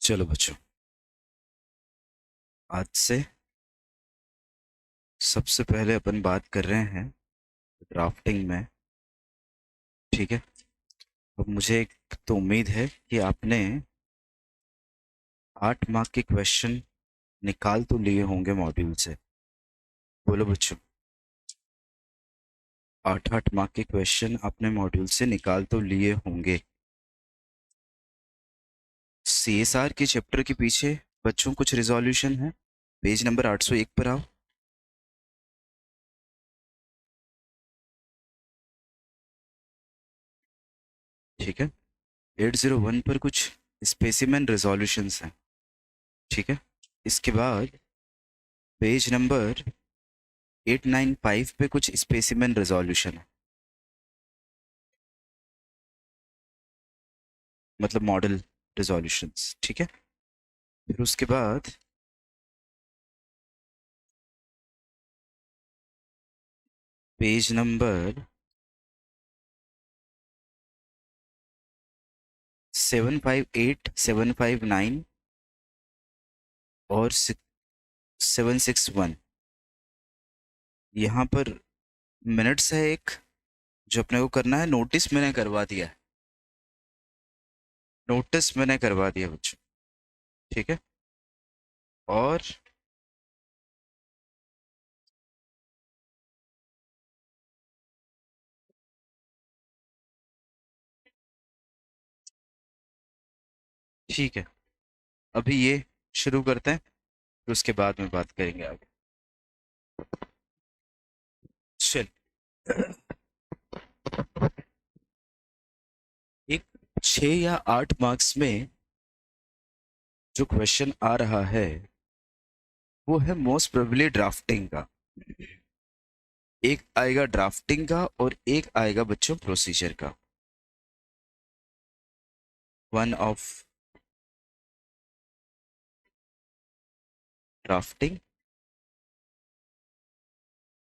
चलो बच्चों, आज से सबसे पहले अपन बात कर रहे हैं ड्राफ्टिंग में। ठीक है। अब मुझे एक तो उम्मीद है कि आपने 8 मार्क के क्वेश्चन निकाल तो लिए होंगे मॉड्यूल से। बोलो बच्चों, 8 मार्क के क्वेश्चन आपने मॉड्यूल से निकाल तो लिए होंगे। CSR के चैप्टर के पीछे बच्चों कुछ रिजोल्यूशन है। पेज नंबर 801 पर आओ। ठीक है। 801 पर कुछ स्पेसिमेन रिजोल्यूशंस हैं। ठीक है। इसके बाद पेज नंबर 895 पे कुछ स्पेसिमेन रिजोल्यूशन है, मतलब मॉडल रिजोल्यूशंस। ठीक है। फिर उसके बाद पेज नंबर 758, 759 और 761, यहाँ पर मिनट्स है एक जो अपने को करना है। नोटिस मैंने करवा दिया है, नोटिस मैंने करवा दिया बच्चों। ठीक है। और ठीक है, अभी ये शुरू करते हैं, फिर उसके बाद में बात करेंगे आगे। चल, एक 6 या 8 मार्क्स में जो क्वेश्चन आ रहा है वो है मोस्ट प्रोबेबली ड्राफ्टिंग का। एक आएगा ड्राफ्टिंग का और एक आएगा बच्चों प्रोसीजर का। One of drafting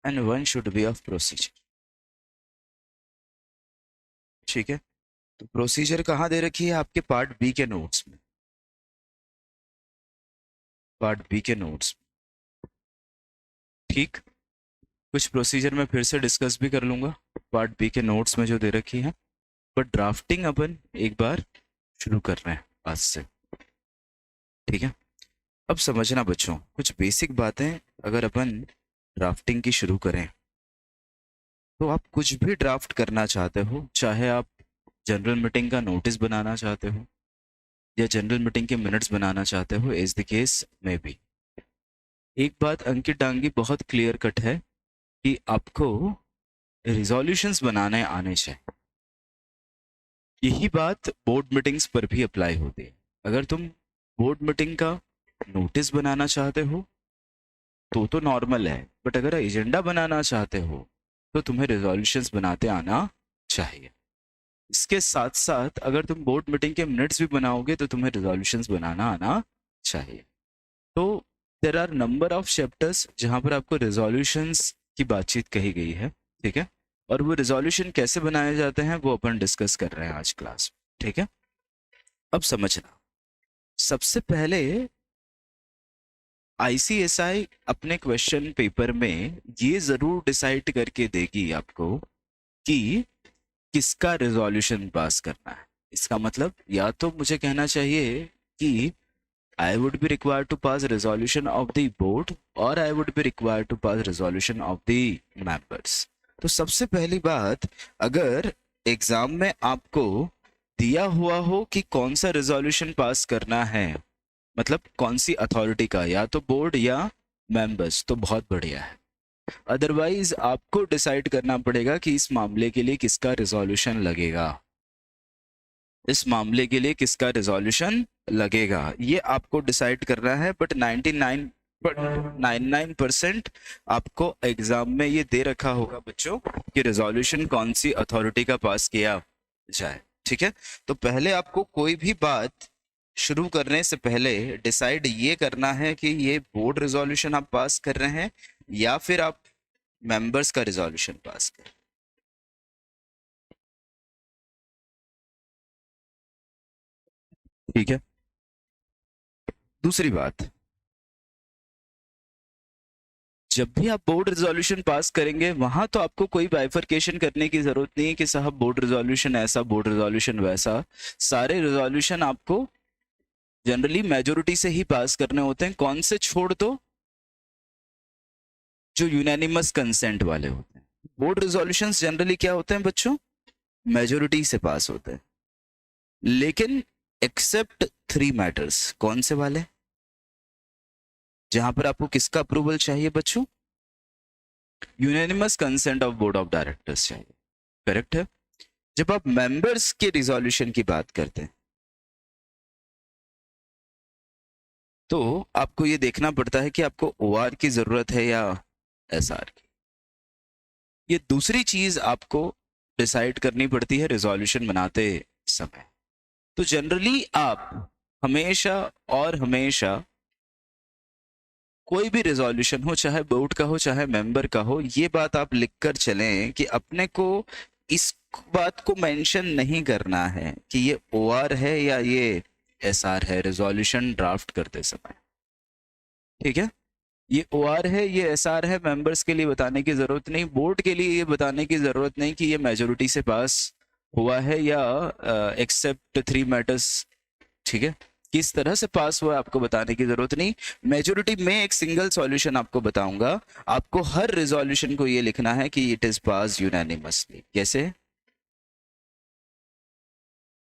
and one should be of procedure. ठीक है। तो प्रोसीजर कहाँ दे रखी है? आपके पार्ट बी के नोट्स में। पार्ट बी के नोट्स। ठीक। कुछ प्रोसीजर में फिर से डिस्कस भी कर लूंगा पार्ट बी के नोट्स में जो दे रखी है, बट ड्राफ्टिंग अपन एक बार शुरू कर रहे हैं आज से। ठीक है। अब समझना बच्चों, कुछ बेसिक बातें अगर अपन ड्राफ्टिंग की शुरू करें, तो आप कुछ भी ड्राफ्ट करना चाहते हो, चाहे आप जनरल मीटिंग का नोटिस बनाना चाहते हो या जनरल मीटिंग के मिनट्स बनाना चाहते हो, एज द केस में भी, एक बात अंकित डांगी बहुत क्लियर कट है कि आपको रिजोल्यूशंस बनाने आने चाहिए। यही बात बोर्ड मीटिंग्स पर भी अप्लाई होती है। अगर तुम बोर्ड मीटिंग का नोटिस बनाना चाहते हो तो नॉर्मल है, बट अगर एजेंडा बनाना चाहते हो तो तुम्हें रिजोल्यूशंस बनाते आना चाहिए। इसके साथ साथ अगर तुम बोर्ड मीटिंग के मिनट्स भी बनाओगे तो तुम्हें रिजोल्यूशंस बनाना आना चाहिए। तो there are number of chapters जहां पर आपको रिजोल्यूशंस की बातचीत कही गई है। ठीक है। और वो रिजोल्यूशन कैसे बनाए जाते हैं वो अपन डिस्कस कर रहे हैं आज क्लास में। ठीक है। अब समझना, सबसे पहले आईसीएसआई अपने क्वेश्चन पेपर में ये जरूर डिसाइड करके देगी आपको कि किसका रिजोल्यूशन पास करना है। इसका मतलब या तो मुझे कहना चाहिए कि I would be required to pass resolution of the board or I would be required to pass resolution of the members। तो सबसे पहली बात, अगर एग्जाम में आपको दिया हुआ हो कि कौन सा रिजोल्यूशन पास करना है, मतलब कौन सी अथॉरिटी का, या तो बोर्ड या मेंबर्स, तो बहुत बढ़िया है। अदरवाइज आपको डिसाइड करना पड़ेगा कि इस मामले के लिए किसका रिजोल्यूशन लगेगा, इस मामले के लिए किसका रिजोल्यूशन लगेगा, ये आपको डिसाइड करना है। बट 99% आपको एग्जाम में ये दे रखा होगा बच्चों कि रिजोल्यूशन कौन सी अथॉरिटी का पास किया जाए। ठीक है। तो पहले आपको कोई भी बात शुरू करने से पहले डिसाइड ये करना है कि ये बोर्ड रिजोल्यूशन आप पास कर रहे हैं या फिर आप मेंबर्स का रिजोल्यूशन पास कर। ठीक है। दूसरी बात, जब भी आप बोर्ड रेजोल्यूशन पास करेंगे वहां तो आपको कोई बाइफरकेशन करने की जरूरत नहीं है कि साहब बोर्ड रेजोल्यूशन ऐसा, बोर्ड रेजोल्यूशन वैसा। सारे रेजोल्यूशन आपको जनरली मेजोरिटी से ही पास करने होते हैं। कौन से छोड़ दो? जो यूनानिमस कंसेंट वाले होते हैं। बोर्ड रेजोल्यूशंस जनरली क्या होते हैं बच्चों? मेजोरिटी से पास होते हैं। लेकिन एक्सेप्ट 3 मैटर्स, कौन से वाले? जहां पर आपको किसका अप्रूवल चाहिए बच्चों? Unanimous consent of board of directors चाहिए। करेक्ट है। जब आप मेंबर्स के रिजोल्यूशन की बात करते हैं तो आपको ये देखना पड़ता है कि आपको ओआर की जरूरत है या एसआर की। ये दूसरी चीज आपको डिसाइड करनी पड़ती है रिजोल्यूशन बनाते समय। तो जनरली आप हमेशा और हमेशा कोई भी रिजोल्यूशन हो, चाहे बोर्ड का हो चाहे मेंबर का हो, ये बात आप लिखकर चलें कि अपने को इस बात को मेंशन नहीं करना है कि ये ओआर है या ये एसआर है रिजोल्यूशन ड्राफ्ट करते समय। ठीक है, ये ओआर है ये एसआर है, मेंबर्स के लिए बताने की जरूरत नहीं, बोर्ड के लिए ये बताने की जरूरत नहीं कि ये मेजोरिटी से पास हुआ है या एक्सेप्ट 3 मैटर्स। ठीक है, किस तरह से पास हुआ आपको बताने की जरूरत नहीं। मेजोरिटी में एक सिंगल सॉल्यूशन आपको बताऊंगा, आपको हर रिजोल्यूशन को ये लिखना है कि इट इज पास यूनानिमसली। कैसे?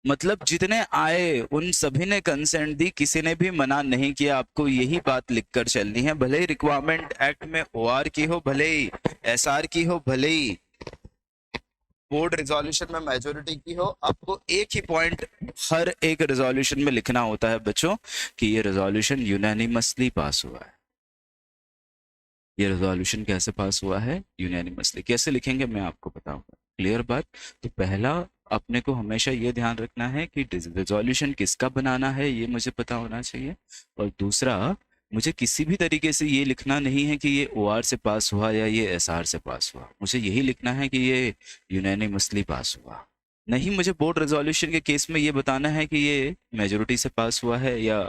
मतलब जितने आए उन सभी ने कंसेंट दी, किसी ने भी मना नहीं किया। आपको यही बात लिखकर चलनी है, भले ही रिक्वायरमेंट एक्ट में ओआर की हो, भले ही एसआर की हो, भले ही बोर्ड रिजोल्यूशन में मेजोरिटी की हो। आपको एक ही पॉइंट हर एक रिजोल्यूशन में लिखना होता है बच्चों कि ये रिजोल्यूशन यूनानिमसली पास हुआ है। ये रिजोल्यूशन कैसे पास हुआ है? यूनानिमसली। कैसे लिखेंगे मैं आपको बताऊंगा। क्लियर बात? तो पहला अपने को हमेशा ये ध्यान रखना है कि रिजोल्यूशन किसका बनाना है ये मुझे पता होना चाहिए। और दूसरा, मुझे किसी भी तरीके से ये लिखना नहीं है कि ये ओआर से पास हुआ या ये एसआर से पास हुआ। मुझे यही लिखना है कि ये यूनानिमसली पास हुआ। नहीं मुझे बोर्ड रेजोल्यूशन के केस में ये बताना है कि ये मेजोरिटी से पास हुआ है या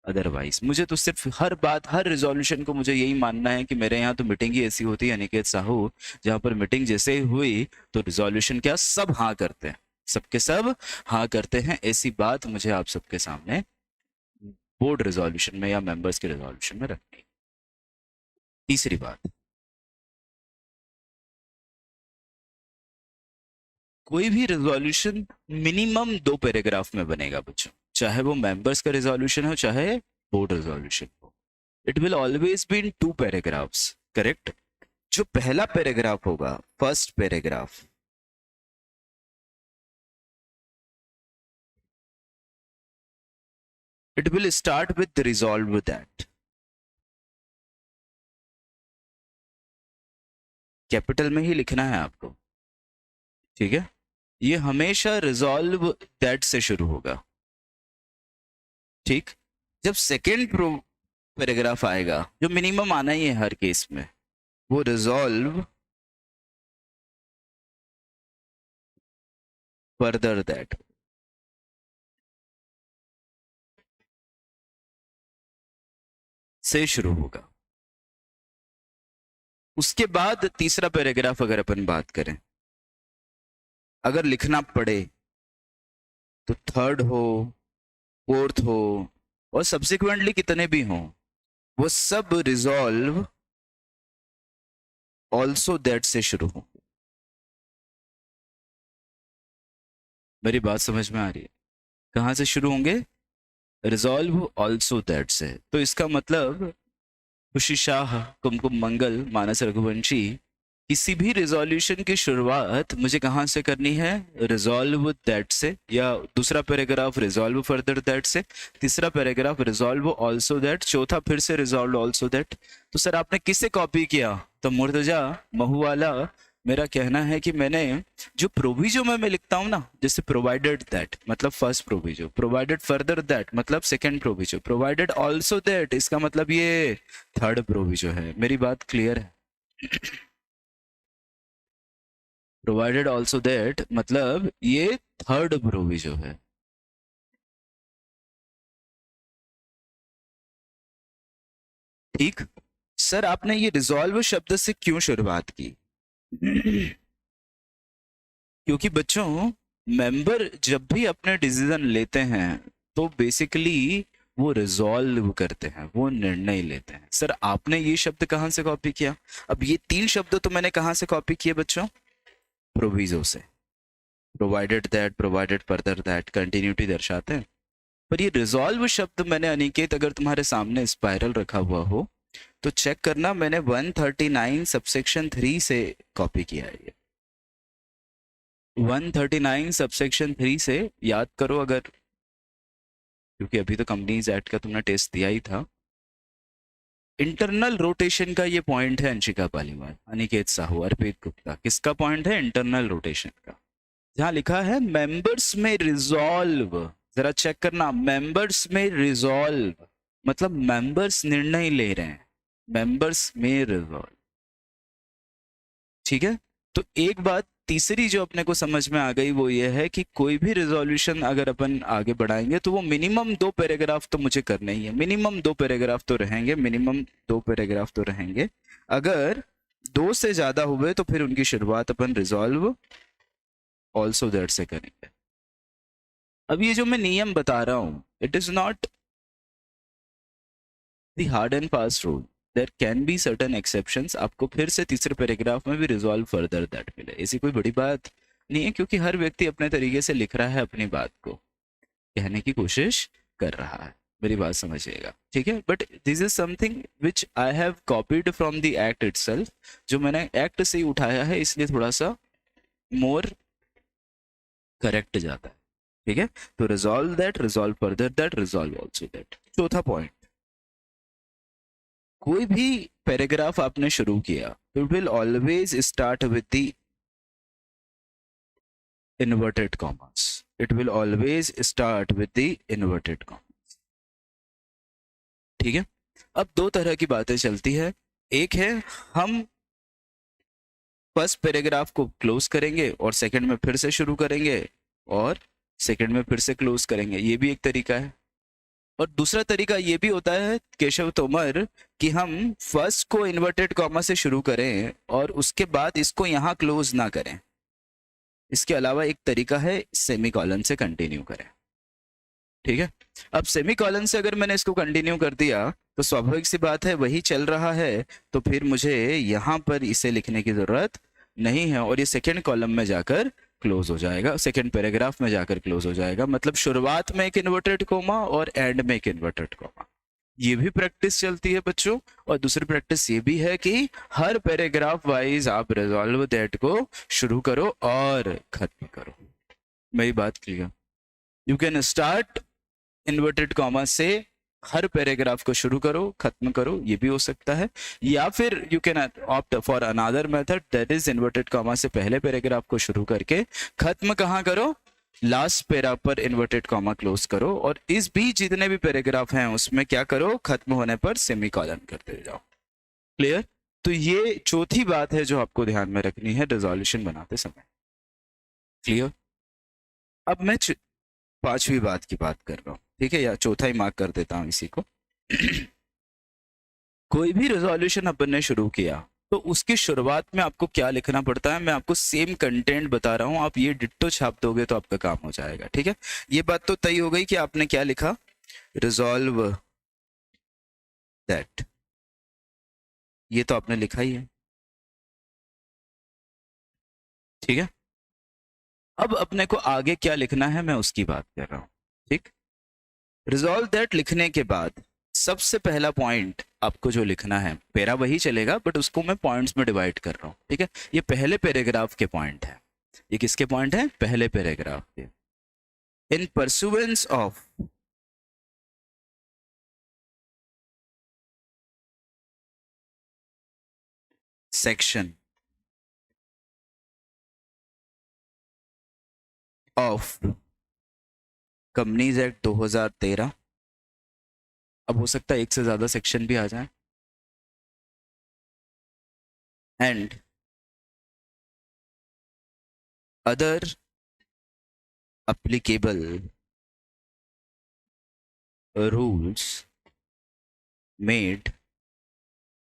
अदरवाइज। मुझे तो सिर्फ हर बात, हर रिजोल्यूशन को मुझे यही मानना है कि मेरे यहाँ तो मीटिंग ही ऐसी होती है अनिकेत साहू, जहाँ पर मीटिंग जैसे ही हुई तो रिजोल्यूशन क्या सब हाँ करते हैं, सबके सब हाँ करते हैं। ऐसी बात मुझे आप सबके सामने बोर्ड रिजोल्यूशन में या मेंबर्स के रिजोल्यूशन में रखनी। तीसरी बात, कोई भी रिजोल्यूशन मिनिमम 2 पैराग्राफ में बनेगा बच्चों, चाहे वो मेंबर्स का रिजोल्यूशन हो चाहे बोर्ड रिजोल्यूशन हो। It will always be in 2 paragraphs. Correct? जो पहला पैराग्राफ होगा, first paragraph, it will start with resolve that. Capital में ही लिखना है आपको। ठीक है, ये हमेशा रिजॉल्व दैट से शुरू होगा। ठीक, जब सेकेंड पैराग्राफ आएगा, जो मिनिमम आना ही है हर केस में, वो रिजॉल्व फर्दर दैट से शुरू होगा। उसके बाद तीसरा पैराग्राफ अगर अपन बात करें, अगर लिखना पड़े तो थर्ड हो, फोर्थ हो और सब्सिक्वेंटली कितने भी हों, वो सब रिजॉल्व ऑल्सो दैट से शुरू हो। मेरी बात समझ में आ रही है? कहां से शुरू होंगे? रिजॉल्व ऑल्सो दैट से। तो इसका मतलब खुशी शाह, कुमकुम मंगल, मानस रघुवंशी, किसी भी रिजोल्यूशन की शुरुआत मुझे कहां से करनी है? रिजॉल्व दैट से, या दूसरा पैराग्राफ रिजॉल्व फर्दर दैट से, तीसरा पैराग्राफ रिजॉल्व ऑल्सो दैट, चौथा फिर से रिजॉल्व ऑल्सो दैट। तो सर आपने किससे कॉपी किया? तो मुर्तजा महुवाला। मेरा कहना है कि मैंने जो प्रोविजो में मैं लिखता हूं ना, जैसे प्रोवाइडेड दैट मतलब first proviso, provided further that मतलब second proviso, provided also that इसका मतलब ये थर्ड प्रोविजो है। मेरी बात क्लियर है? प्रोवाइडेड ऑल्सो दैट मतलब ये थर्ड प्रोविजो है। ठीक। सर आपने ये रिजॉल्व शब्द से क्यों शुरुआत की? क्योंकि बच्चों मेंबर जब भी अपने डिसीजन लेते हैं तो बेसिकली वो रिजॉल्व करते हैं, वो निर्णय लेते हैं। सर आपने ये शब्द कहाँ से कॉपी किया? अब ये 3 शब्द तो मैंने कहाँ से कॉपी किए बच्चों? प्रोविजो से। Provided that, provided further that, continuity दर्शाते हैं। पर ये रिजॉल्व शब्द मैंने, अनिकेत अगर तुम्हारे सामने स्पाइरल रखा हुआ हो तो चेक करना, मैंने 139 सबसेक्शन 3 से कॉपी किया है ये। 139 सबसेक्शन 3 से याद करो अगर, क्योंकि अभी तो कंपनीज एक्ट का तुमने टेस्ट दिया ही था। इंटरनल रोटेशन का ये पॉइंट है अंशिका पालीवाल, अनिकेत साहू, अर्पित गुप्ता, किसका पॉइंट है? इंटरनल रोटेशन का। जहां लिखा है मेंबर्स में रिजॉल्व, जरा चेक करना, मेंबर्स में रिजॉल्व मतलब मेंबर्स निर्णय ले रहे हैं, मेंबर्स में रिजॉल्व। ठीक है। तो एक बात तीसरी जो अपने को समझ में आ गई वो ये है कि कोई भी रिजोल्यूशन अगर अपन आगे बढ़ाएंगे तो वो मिनिमम 2 पैराग्राफ तो मुझे करने ही है, मिनिमम 2 पैराग्राफ तो रहेंगे, मिनिमम 2 पैराग्राफ तो रहेंगे। अगर 2 से ज्यादा हुए तो फिर उनकी शुरुआत अपन रिजॉल्व ऑल्सो दैट से करेंगे। अब ये जो मैं नियम बता रहा हूं, it is not the hard and fast rule, there can be certain exceptions. आपको फिर से तीसरे पैराग्राफ में भी रिजॉल्व फर्दर दैट मिले, ऐसी कोई बड़ी बात नहीं है, क्योंकि हर व्यक्ति अपने तरीके से लिख रहा है, अपनी बात को कहने की कोशिश कर रहा है। मेरी बात समझिएगा, ठीक है। But this is something which I have copied from the act itself, जो मैंने एक्ट से ही उठाया है, इसलिए थोड़ा सा मोर करेक्ट जाता है। ठीक है। तो resolve that, resolve further that, resolve also that. चौथा पॉइंट, कोई भी पैराग्राफ आपने शुरू किया, it will always start with the inverted commas, it will always start with the inverted commas. ठीक है। अब 2 तरह की बातें चलती है, एक है हम फर्स्ट पैराग्राफ को क्लोज करेंगे और सेकंड में फिर से शुरू करेंगे और सेकंड में फिर से क्लोज करेंगे, ये भी एक तरीका है। और दूसरा तरीका ये भी होता है केशव तोमर कि हम फर्स्ट को इन्वर्टेड कॉमा से शुरू करें और उसके बाद इसको यहाँ क्लोज ना करें। इसके अलावा एक तरीका है सेमी कॉलन से कंटिन्यू करें। ठीक है। अब सेमी कॉलन से अगर मैंने इसको कंटिन्यू कर दिया तो स्वाभाविक सी बात है वही चल रहा है, तो फिर मुझे यहाँ पर इसे लिखने की जरूरत नहीं है और ये सेकेंड कॉलम में जाकर क्लोज हो जाएगा, सेकेंड पैराग्राफ में जाकर क्लोज हो जाएगा। मतलब शुरुआत में एक इन्वर्टेड कोमा और एंड में एक इन्वर्टेड कोमा। ये भी प्रैक्टिस चलती है बच्चों। और दूसरी प्रैक्टिस ये भी है कि हर पैराग्राफ वाइज आप रिजॉल्व दैट को शुरू करो और खत्म करो। मेरी बात clear? You can start inverted comma से हर पैराग्राफ को शुरू करो, खत्म करो, ये भी हो सकता है। या फिर you can opt for another method, that is inverted comma से पहले पैराग्राफ को शुरू करके खत्म कहाँ करो? लास्ट पैरा पर इन्वर्टेड कॉमा क्लोज करो और इस बीच जितने भी पैराग्राफ हैं उसमें क्या करो? खत्म होने पर सेमी कॉलन करते जाओ। क्लियर? तो ये चौथी बात है जो आपको ध्यान में रखनी है रिजोल्यूशन बनाते समय। क्लियर? अब मैं 5वीं बात की बात कर रहा हूं, ठीक है, या चौथा ही मार्क कर देता हूं इसी को। कोई भी रेजोल्यूशन अपन ने शुरू किया तो उसकी शुरुआत में आपको क्या लिखना पड़ता है? मैं आपको सेम कंटेंट बता रहा हूं, आप ये डिट्टो छाप दोगे तो आपका काम हो जाएगा। ठीक है। ये बात तो तय हो गई कि आपने क्या लिखा, रिजॉल्व दैट, ये तो आपने लिखा ही है। ठीक है। अब अपने को आगे क्या लिखना है मैं उसकी बात कर रहा हूं। ठीक। रिजॉल्व दैट लिखने के बाद सबसे पहला पॉइंट आपको जो लिखना है, पैरा वही चलेगा बट उसको मैं पॉइंट्स में डिवाइड कर रहा हूं। ठीक है। ये पहले पैराग्राफ के पॉइंट है। ये किसके पॉइंट है? पहले पैराग्राफ के। इन pursuance of section of companies act 2013, अब हो सकता है एक से ज्यादा सेक्शन भी आ जाए, and other applicable rules made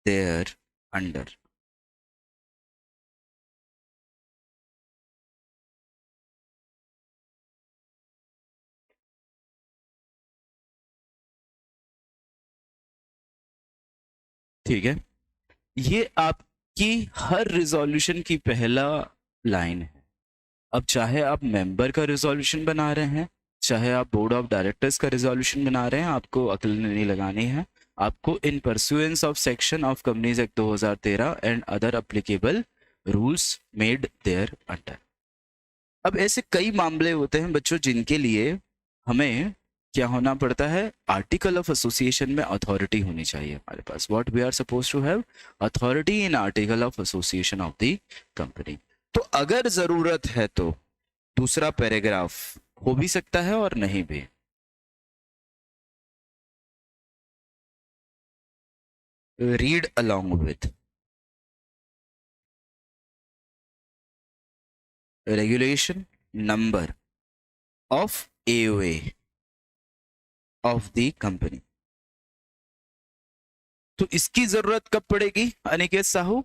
thereunder. ठीक है, ये आपकी हर रिजोल्यूशन की पहला लाइन है। अब चाहे आप मेंबर का रिजोल्यूशन बना रहे हैं, चाहे आप बोर्ड ऑफ डायरेक्टर्स का रिजोल्यूशन बना रहे हैं, आपको अकल नहीं लगानी है। आपको in pursuance of section of companies act 2013 and other applicable rules made thereunder. अब ऐसे कई मामले होते हैं बच्चों जिनके लिए हमें क्या होना पड़ता है, आर्टिकल ऑफ एसोसिएशन में अथॉरिटी होनी चाहिए हमारे पास। What we are suppose to have, authority in article of association of the company. तो अगर जरूरत है तो दूसरा पैराग्राफ हो भी सकता है और नहीं भी। Read along with regulation number of AOA of the company. तो इसकी जरूरत कब पड़ेगी अनिकेत साहू,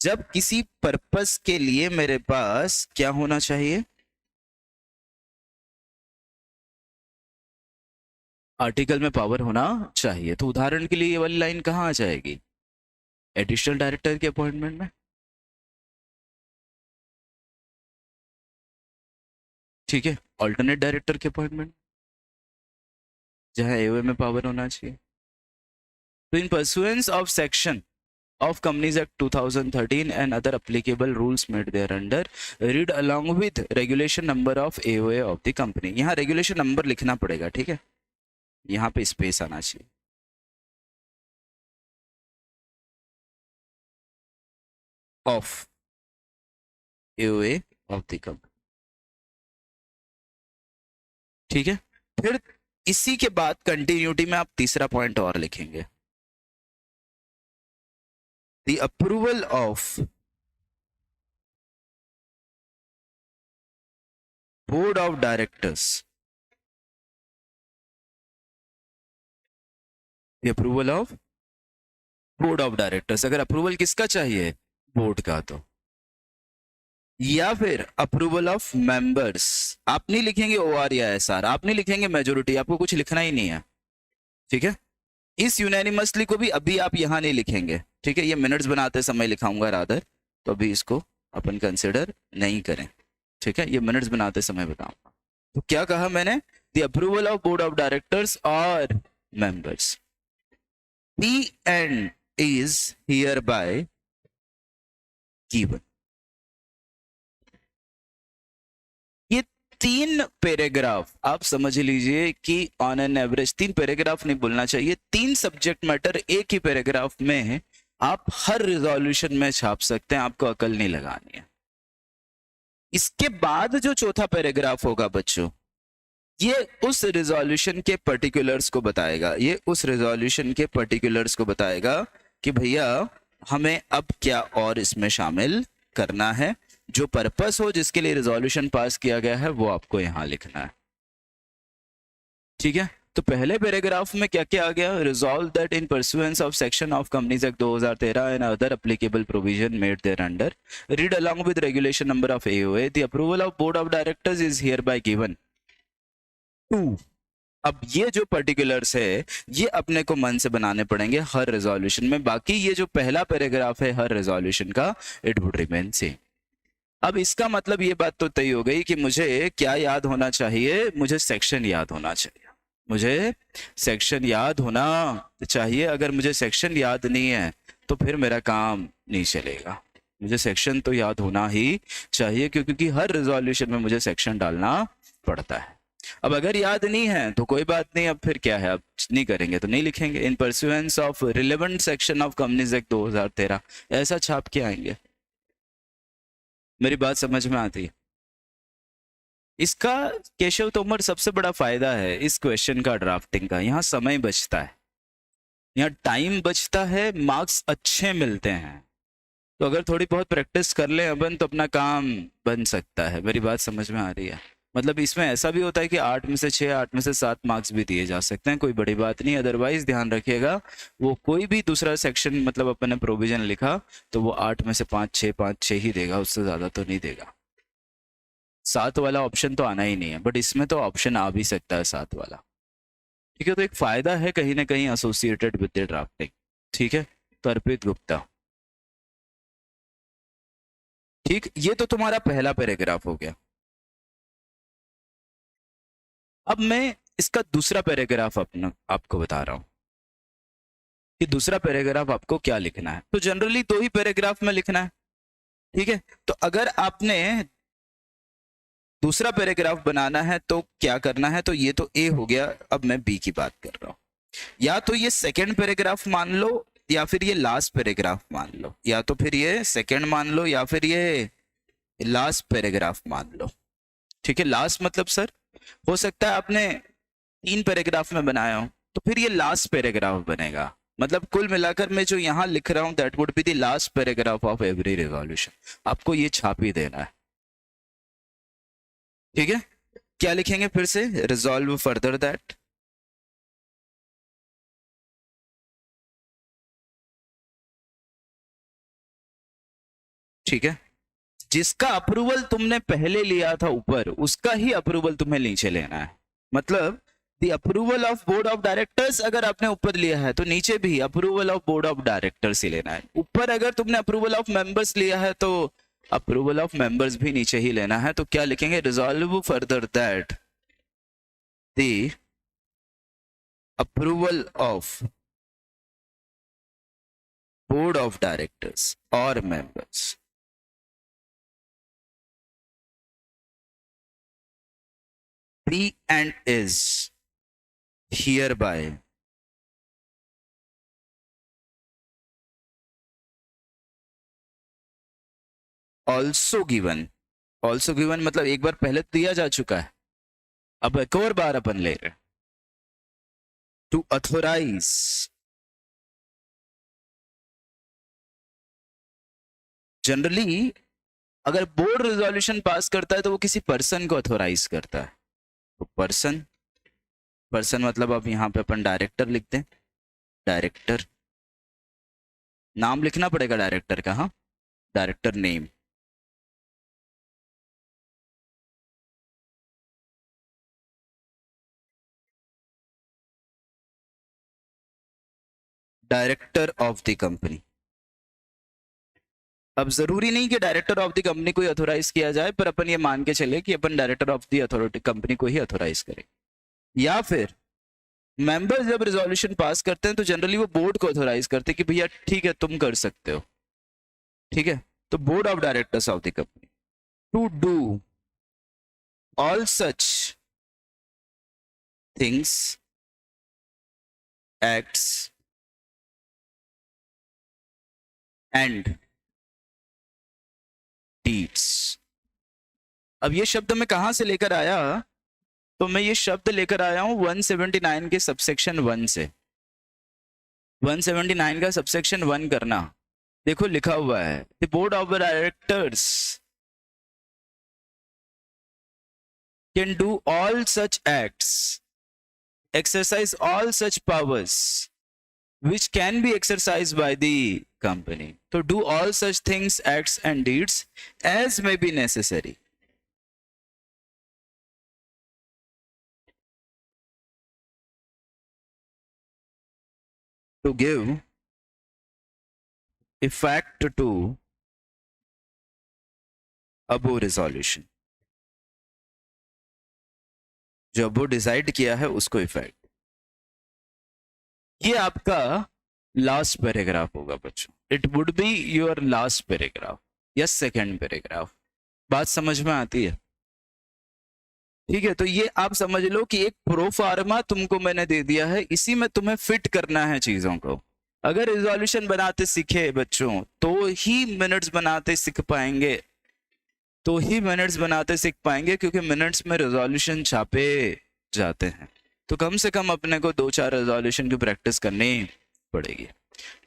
जब किसी पर्पस के लिए मेरे पास क्या होना चाहिए, आर्टिकल में पावर होना चाहिए। तो उदाहरण के लिए ये वाली लाइन कहाँ आ जाएगी, एडिशनल डायरेक्टर के अपॉइंटमेंट में। ठीक है, ऑल्टरनेट डायरेक्टर के अपॉइंटमेंट जहां एओए में पावर होना चाहिए। तो इन pursuance of section of Companies Act 2013 and other applicable rules made thereunder, read along with regulation number of AOA of the company। यहाँ रेगुलेशन नंबर लिखना पड़ेगा, ठीक है, यहाँ पे स्पेस आना चाहिए। Of AOA of the company, ठीक है। फिर इसी के बाद कंटिन्यूटी में आप तीसरा पॉइंट और लिखेंगे, the approval of board of directors, the approval of board of directors। अगर अप्रूवल किसका चाहिए, बोर्ड का, तो या फिर अप्रूवल ऑफ मेंबर्स। आप नहीं लिखेंगे ओआर या एसआर, आप नहीं लिखेंगे मेजोरिटी, आपको कुछ लिखना ही नहीं है, ठीक है। इस यूनानिमसली को भी अभी आप यहां नहीं लिखेंगे, ठीक है, ये मिनट्स बनाते समय लिखाऊंगा रादर, तो अभी इसको अपन कंसिडर नहीं करें, ठीक है, ये मिनट्स बनाते समय बताऊंगा। तो क्या कहा मैंने, the approval of board of directors और members, P and is hereby given. ये तीन पैराग्राफ आप समझ लीजिए कि ऑन एन एवरेज, तीन पैराग्राफ नहीं बोलना चाहिए, तीन सब्जेक्ट मैटर एक ही पैराग्राफ में आप हर रिजोल्यूशन में छाप सकते हैं, आपको अकल नहीं लगानी है। इसके बाद जो चौथा पैराग्राफ होगा बच्चों, ये उस रिजोल्यूशन के पर्टिकुलर्स को बताएगा, ये उस रिजोल्यूशन के पर्टिकुलर्स को बताएगा कि भैया हमें अब क्या और इसमें शामिल करना है, जो पर्पस हो जिसके लिए रिजोल्यूशन पास किया गया है वो आपको यहां लिखना है, ठीक है। तो पहले पैराग्राफ में क्या क्या आ गया, resolve that in pursuance of section of companies act 2013 and other applicable provision made thereunder, read along with regulation number of AOA, the approval of board of directors is hereby given to. अब ये जो particulars है ये अपने को मन से बनाने पड़ेंगे हर रेजोल्यूशन में, बाकी ये जो पहला पैराग्राफ है हर रेजोल्यूशन का, इट वुड रिमेन सेम। अब इसका मतलब ये बात तो तय हो गई कि मुझे क्या याद होना चाहिए, मुझे सेक्शन याद होना चाहिए, मुझे सेक्शन याद होना चाहिए। अगर मुझे सेक्शन याद नहीं है तो फिर मेरा काम नहीं चलेगा, मुझे सेक्शन तो याद होना ही चाहिए, क्योंकि हर रिजोल्यूशन में मुझे सेक्शन डालना पड़ता है। अब अगर याद नहीं है तो कोई बात नहीं, अब फिर क्या है, अब नहीं करेंगे तो नहीं लिखेंगे, in pursuance of relevant section of companies act 2013 ऐसा छाप के आएंगे। मेरी बात समझ में आती है। इसका केशव तोमर सबसे बड़ा फायदा है इस क्वेश्चन का, ड्राफ्टिंग का, यहाँ समय बचता है, यहाँ टाइम बचता है, मार्क्स अच्छे मिलते हैं। तो अगर थोड़ी बहुत प्रैक्टिस कर ले अपन तो अपना काम बन सकता है। मेरी बात समझ में आ रही है। मतलब इसमें ऐसा भी होता है कि 8 में से 6, 8 में से 7 मार्क्स भी दिए जा सकते हैं, कोई बड़ी बात नहीं। अदरवाइज ध्यान रखिएगा, वो कोई भी दूसरा सेक्शन मतलब अपन ने प्रोविजन लिखा तो वो 8 में से 5 6 ही देगा, उससे ज़्यादा तो नहीं देगा। 7 वाला ऑप्शन तो आना ही नहीं है, बट इसमें तो ऑप्शन आ भी सकता है 7 वाला। ठीक है, तो एक फायदा है कहीं ना कहीं एसोसिएटेड विद द ड्राफ्टिंग। ठीक है, तो अर्पित गुप्ता। ठीक, ये तो तुम्हारा पहला पैराग्राफ हो गया। अब मैं इसका दूसरा पैराग्राफ अपना आपको बता रहा हूं कि दूसरा पैराग्राफ आपको क्या लिखना है। तो जनरली 2 ही पैराग्राफ में लिखना है। ठीक है, तो अगर आपने दूसरा पैराग्राफ बनाना है तो क्या करना है, तो ये तो ए हो गया। अब मैं बी की बात कर रहा हूं। या तो ये सेकंड पैराग्राफ मान लो, या फिर ये लास्ट पैराग्राफ मान लो, या तो फिर ये सेकंड मान लो, या फिर ये लास्ट पैराग्राफ मान लो। ठीक है, लास्ट मतलब सर हो सकता है आपने 3 पैराग्राफ में बनाया हो, तो फिर ये लास्ट पैराग्राफ बनेगा। मतलब कुल मिलाकर मैं जो यहाँ लिख रहा हूं that would be the last paragraph of every resolution. आपको ये छाप ही देना है। ठीक है, क्या लिखेंगे फिर से, रिजॉल्व फर्दर दैट। ठीक है, जिसका अप्रूवल तुमने पहले लिया था ऊपर, उसका ही अप्रूवल तुम्हें नीचे लेना है। मतलब the approval of board of directors अगर आपने ऊपर लिया है तो नीचे भी approval of board of directors ही लेना है। ऊपर अगर तुमने अप्रूवल ऑफ मेंबर्स लिया है तो अप्रूवल ऑफ मेंबर्स भी नीचे ही लेना है। तो क्या लिखेंगे, resolve further that the approval of board of directors और members be and is hereby also given। also given मतलब एक बार पहले दिया जा चुका है, अब एक और बार अपन ले रहे हैं। to authorize जनरली अगर बोर्ड रेजोल्यूशन पास करता है तो वो किसी पर्सन को अथोराइज करता है। तो पर्सन, पर्सन मतलब अब यहाँ पे अपन डायरेक्टर लिखते हैं। डायरेक्टर, नाम लिखना पड़ेगा डायरेक्टर का। हाँ, director name. Director of the company. अब जरूरी नहीं कि डायरेक्टर ऑफ द कंपनी को ही अथोराइज किया जाए, पर अपन ये मान के चले कि अपन director of the authority company को ही अथोराइज करें। या फिर मेंबर्स जब रिजोल्यूशन पास करते हैं तो जनरली वो बोर्ड को अथोराइज करते हैं कि भैया ठीक है तुम कर सकते हो। ठीक है, तो board of directors of the company to do all such things, acts and deeds. अब ये शब्द मैं कहां से लेकर आया, तो मैं ये शब्द लेकर आया हूं 179 के सबसेक्शन 1 से। 179 का सबसेक्शन 1 करना, देखो लिखा हुआ है the board of directors can do all such acts, exercise all such powers which can be exercised by the company, to do all such things, acts and deeds as may be necessary to give effect to above resolution। जो अब decide किया है उसको effect. ये आपका last paragraph होगा बच्चों, it would be your last paragraph या सेकंड पैराग्राफ। बात समझ में आती है? ठीक है, तो ये आप समझ लो कि एक प्रोफार्मा तुमको मैंने दे दिया है, इसी में तुम्हें फिट करना है चीजों को। अगर रिजोल्यूशन बनाते सीखे बच्चों तो ही मिनट्स बनाते सीख पाएंगे, तो ही मिनट्स बनाते सीख पाएंगे, क्योंकि मिनट्स में रिजोल्यूशन छापे जाते हैं। तो कम से कम अपने को 2-4 रिजोल्यूशन की प्रैक्टिस करनी पड़ेगी।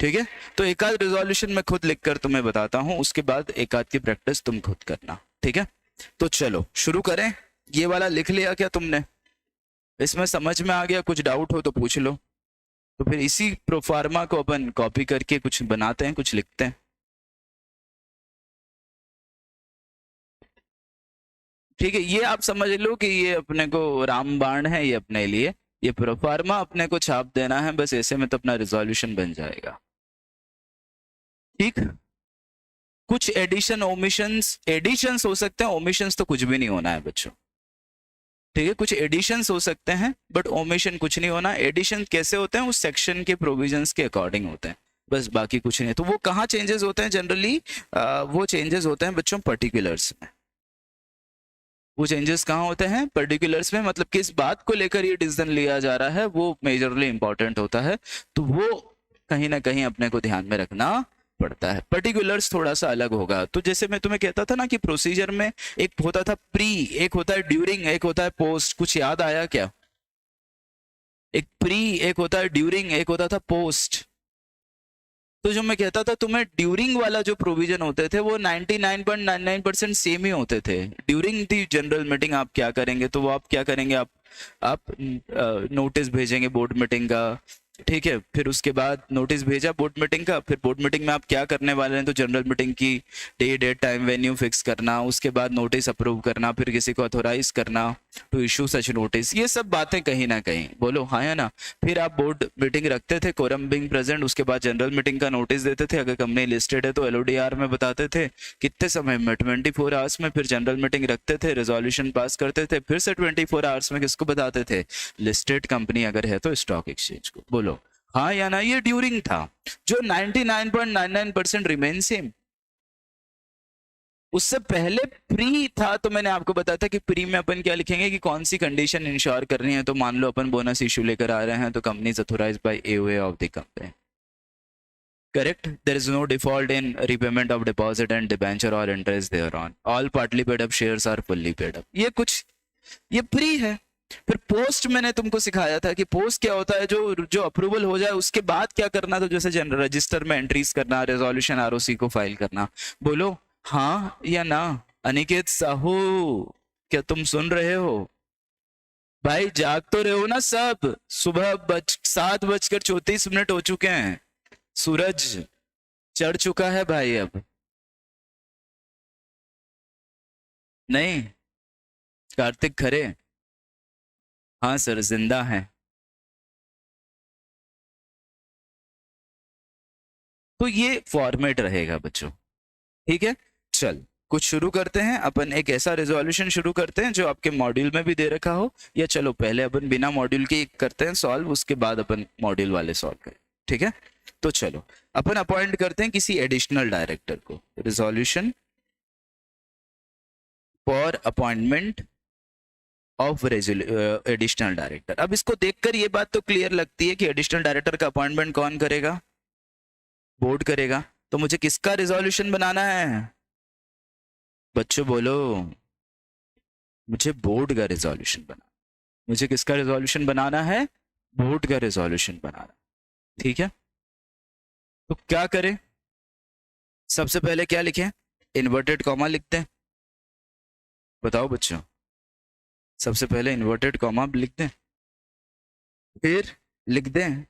ठीक है, तो एक आध रिजोल्यूशन मैं खुद लिखकर तुम्हें बताता हूं, उसके बाद एक आध की प्रैक्टिस तुम खुद करना। ठीक है, तो चलो शुरू करें। ये वाला लिख लिया क्या तुमने? इसमें समझ में आ गया? कुछ डाउट हो तो पूछ लो। तो फिर इसी प्रोफार्मा को अपन कॉपी करके कुछ बनाते हैं, कुछ लिखते हैं। ठीक है, ये आप समझ लो कि ये अपने को रामबाण है, ये अपने लिए, ये प्रोफार्मा अपने को छाप देना है बस, ऐसे में तो अपना रिजोल्यूशन बन जाएगा। ठीक, कुछ एडिशन ओमिशंस, एडिशंस हो सकते हैं, ओमिशंस तो कुछ भी नहीं होना है बच्चों। ठीक है, कुछ एडिशंस हो सकते हैं बट ओमिशन कुछ नहीं होना। एडिशन कैसे होते हैं? उस सेक्शन के प्रोविजंस के अकॉर्डिंग होते हैं, बस बाकी कुछ नहीं है। तो वो कहाँ चेंजेस होते हैं जनरली? वो चेंजेस होते हैं बच्चों पर्टिकुलर्स में। वो चेंजेस कहाँ होते हैं? पर्टिकुलर्स में। मतलब किस बात को लेकर ये डिसीजन लिया जा रहा है वो मेजरली इंपॉर्टेंट होता है, तो वो कहीं ना कहीं अपने को ध्यान में रखना पड़ता है। पर्टिकुलर्स थोड़ा सा अलग होगा। तो जैसे मैं तुम्हें कहता था ना कि प्रोसीजर में एक होता था प्री, एक होता है ड्यूरिंग, एक होता है पोस्ट। कुछ याद आया क्या? एक प्री, एक होता है ड्यूरिंग, एक होता था पोस्ट। तो जो मैं कहता था तुम्हें, ड्यूरिंग वाला जो प्रोविजन होते थे वो 99.99% सेम ही होते थे। ड्यूरिंग दी जनरल मीटिंग आप क्या करेंगे? तो वो आप क्या करेंगे? आप नोटिस भेजेंगे बोर्ड मीटिंग का। ठीक है, फिर उसके बाद नोटिस भेजा बोर्ड मीटिंग का, फिर बोर्ड मीटिंग में आप क्या करने वाले हैं? तो जनरल मीटिंग की day, date, time, venue fix करना, उसके बाद नोटिस अप्रूव करना, फिर किसी को अथोराइज करना टू इशू सच नोटिस। ये सब बातें कहीं ना कहीं, बोलो हाँ या ना। फिर आप बोर्ड मीटिंग रखते थे, कोरम बिंग प्रेजेंट, उसके बाद जनरल मीटिंग का नोटिस देते थे। अगर कंपनी लिस्टेड है तो एलओडीआर में बताते थे कितने समय में, 24 आवर्स में। फिर जनरल मीटिंग रखते थे, रेजोल्यूशन पास करते थे, फिर से 24 आवर्स में किसको बताते थे? लिस्टेड कंपनी अगर है तो स्टॉक एक्सचेंज को। बोलो हाँ या ना। ये ड्यूरिंग था, जो 99.99% रिमेन सेम। उससे पहले प्री था, तो मैंने आपको बताया था कि प्री में अपन क्या लिखेंगे कि कौन सी कंडीशन इंश्योर करनी है। तो मान लो अपन बोनस इशू लेकर आ रहे हैं, तो company is authorised by AOA of the company. Correct. There is no default in repayment of deposit and debenture or interest thereon. All partly paid up shares are fully paid up. ये कुछ, ये pre है। फिर post मैंने तुमको सिखाया था कि पोस्ट क्या होता है, जो अप्रूवल हो जाए उसके बाद क्या करना। तो जैसे जनरल रजिस्टर में एंट्रीज करना, रेजोल्यूशन आरओसी को फाइल करना। बोलो हाँ या ना। अनिकेत साहू, क्या तुम सुन रहे हो? भाई जाग तो रहे हो ना सब? सुबह 7:34 हो चुके हैं, सूरज चढ़ चुका है भाई अब। नहीं, कार्तिक खरे, हाँ सर जिंदा है। तो ये फॉर्मेट रहेगा बच्चों। ठीक है, चल कुछ शुरू करते हैं अपन। एक ऐसा रेजोल्यूशन शुरू करते हैं जो आपके मॉड्यूल में भी दे रखा हो, या चलो पहले अपन बिना मॉड्यूल के करते हैं सॉल्व, उसके बाद अपन मॉड्यूल वाले सॉल्व करें। ठीक है, तो चलो अपन अपॉइंट करते हैं किसी एडिशनल डायरेक्टर को। Resolution for appointment of additional director. अब इसको देखकर ये बात तो क्लियर लगती है कि एडिशनल डायरेक्टर का अपॉइंटमेंट कौन करेगा? बोर्ड करेगा। तो मुझे किसका रिजोल्यूशन बनाना है बच्चों? बोलो, मुझे बोर्ड का रिजोल्यूशन बनाना। मुझे किसका रिजोल्यूशन बनाना है? बोर्ड का रिजोल्यूशन बनाना। ठीक है, तो क्या करें? सबसे पहले क्या लिखें? इन्वर्टेड कॉमा लिखते हैं। बताओ बच्चों, सबसे पहले इन्वर्टेड कॉमा लिख दें, फिर लिख दें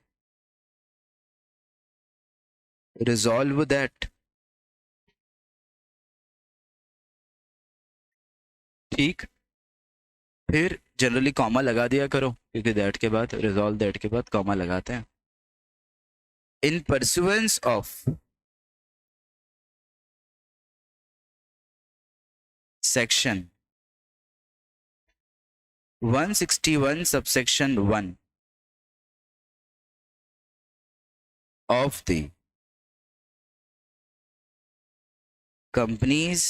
रिजॉल्व दैट। ठीक, फिर जनरली कॉमा लगा दिया करो, क्योंकि दैट के बाद, रिजॉल्व दैट के बाद कॉमा लगाते हैं। इन pursuance of section 161 subsection 1 of the Companies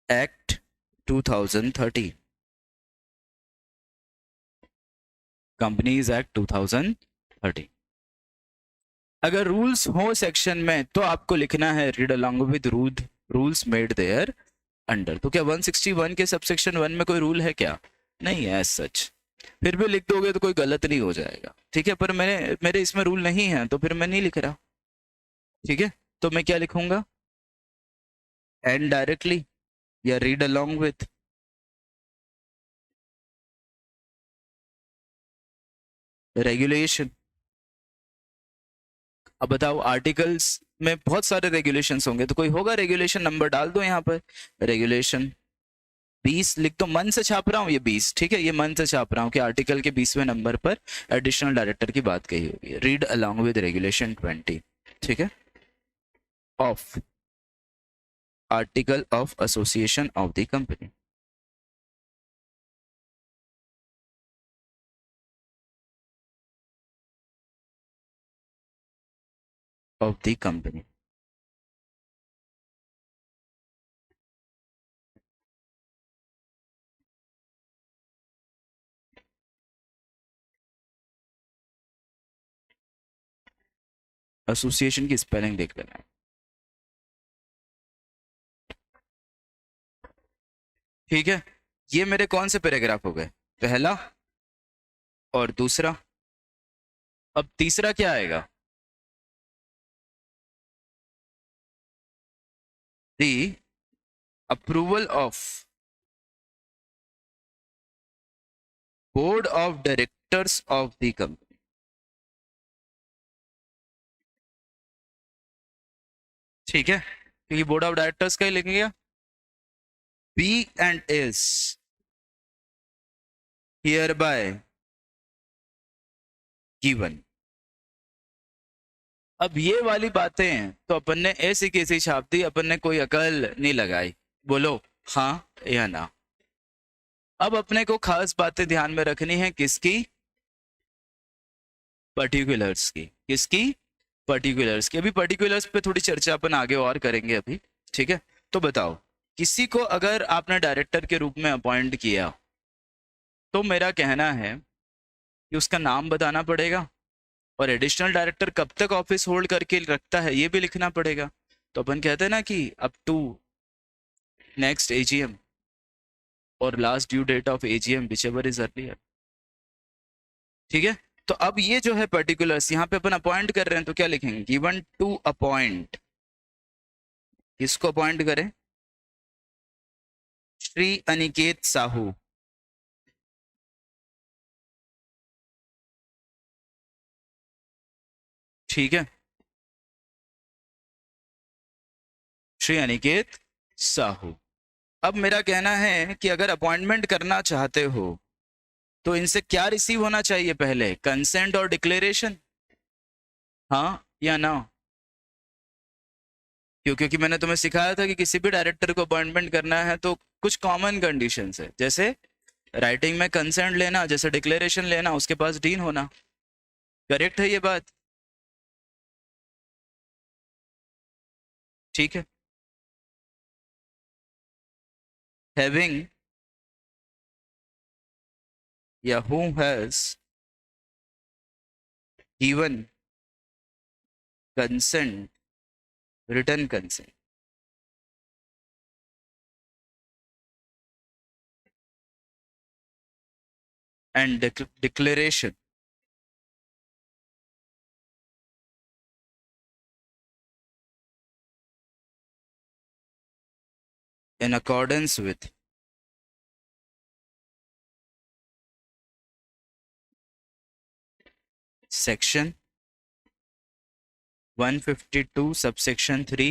Act 2013, Companies Act 2013। अगर रूल्स हो सेक्शन में तो आपको लिखना है read along with rules made thereunder. तो क्या 161 के सबसेक्शन 1 में कोई रूल है क्या? नहीं है एज सच। फिर भी लिख दोगे तो कोई गलत नहीं हो जाएगा। ठीक है, पर मेरे इसमें रूल नहीं है तो फिर मैं नहीं लिख रहा। ठीक है, तो मैं क्या लिखूंगा? एंड डायरेक्टली या रीड अलोंग विथ? रेगुलेशन। अब बताओ, आर्टिकल्स में बहुत सारे रेगुलेशंस होंगे, तो कोई होगा रेगुलेशन, नंबर डाल दो यहाँ पर। रेगुलेशन 20 लिख दो, मन से छाप रहा हूँ ये 20, ठीक है, ये मन से छाप रहा हूँ कि आर्टिकल के 20वें नंबर पर एडिशनल डायरेक्टर की बात कही होगी। रीड अलोंग विद रेगुलेशन 20, ठीक है, of article of association of the company. Of the company. Association की स्पेलिंग देख लेना। ठीक है, ये मेरे कौन से पैराग्राफ हो गए? पहला और दूसरा। अब तीसरा क्या आएगा? The approval of board of directors of the company. ठीक है, क्योंकि बोर्ड ऑफ डायरेक्टर्स का ही लिखेंगे। B and is hereby given. अब ये वाली बातें तो अपन ने ऐसी कैसी छाप दी, अपन ने कोई अकल नहीं लगाई। बोलो हाँ या ना। अब अपने को खास बातें ध्यान में रखनी है, किसकी? पर्टिकुलर्स की। किसकी? पर्टिकुलर्स की। अभी पर्टिकुलर्स पे थोड़ी चर्चा अपन आगे और करेंगे अभी, ठीक है। तो बताओ, किसी को अगर आपने डायरेक्टर के रूप में अपॉइंट किया, तो मेरा कहना है कि उसका नाम बताना पड़ेगा, और एडिशनल डायरेक्टर कब तक ऑफिस होल्ड करके रखता है ये भी लिखना पड़ेगा। तो अपन कहते हैं ना कि अप टू नेक्स्ट एजीएम और last due date of AGM whichever is earlier. ठीक है, तो अब ये जो है पर्टिकुलर्स, यहाँ पे अपन अपॉइंट कर रहे हैं, तो क्या लिखेंगे? Given to appoint. किसको अपॉइंट करें? श्री अनिकेत साहू। ठीक है, श्री अनिकेत साहू। अब मेरा कहना है कि अगर अपॉइंटमेंट करना चाहते हो, तो इनसे क्या रिसीव होना चाहिए पहले? कंसेंट और डिक्लेरेशन, हाँ या ना? क्यों? क्योंकि मैंने तुम्हें सिखाया था कि किसी भी डायरेक्टर को अपॉइंटमेंट करना है तो कुछ कॉमन कंडीशंस है, जैसे राइटिंग में कंसेंट लेना, जैसे डिक्लेरेशन लेना, उसके पास डीन होना। करेक्ट है ये बात? ठीक है। हैविंग या who has given consent, written consent, and declaration in accordance with section 152 subsection 3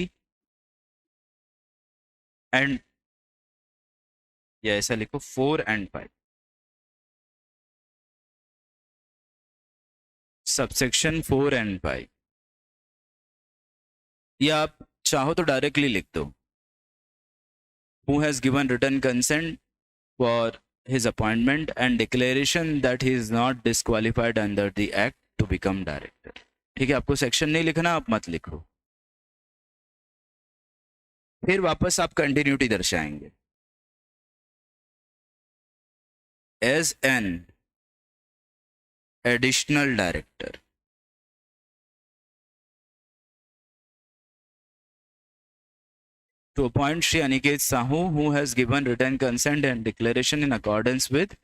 and, या ऐसा लिखो 4 and 5 सबसेक्शन 4 and 5, या आप चाहो तो डायरेक्टली लिख दो who has given written consent for his appointment and declaration that he is not disqualified under the act to become director। ठीक है, आपको सेक्शन नहीं लिखना, आप मत लिखो। फिर वापस आप कंटिन्यूटी दर्शाएंगे। As an additional director to appoint Shri Aniket Sahu who has given written consent and declaration in accordance with,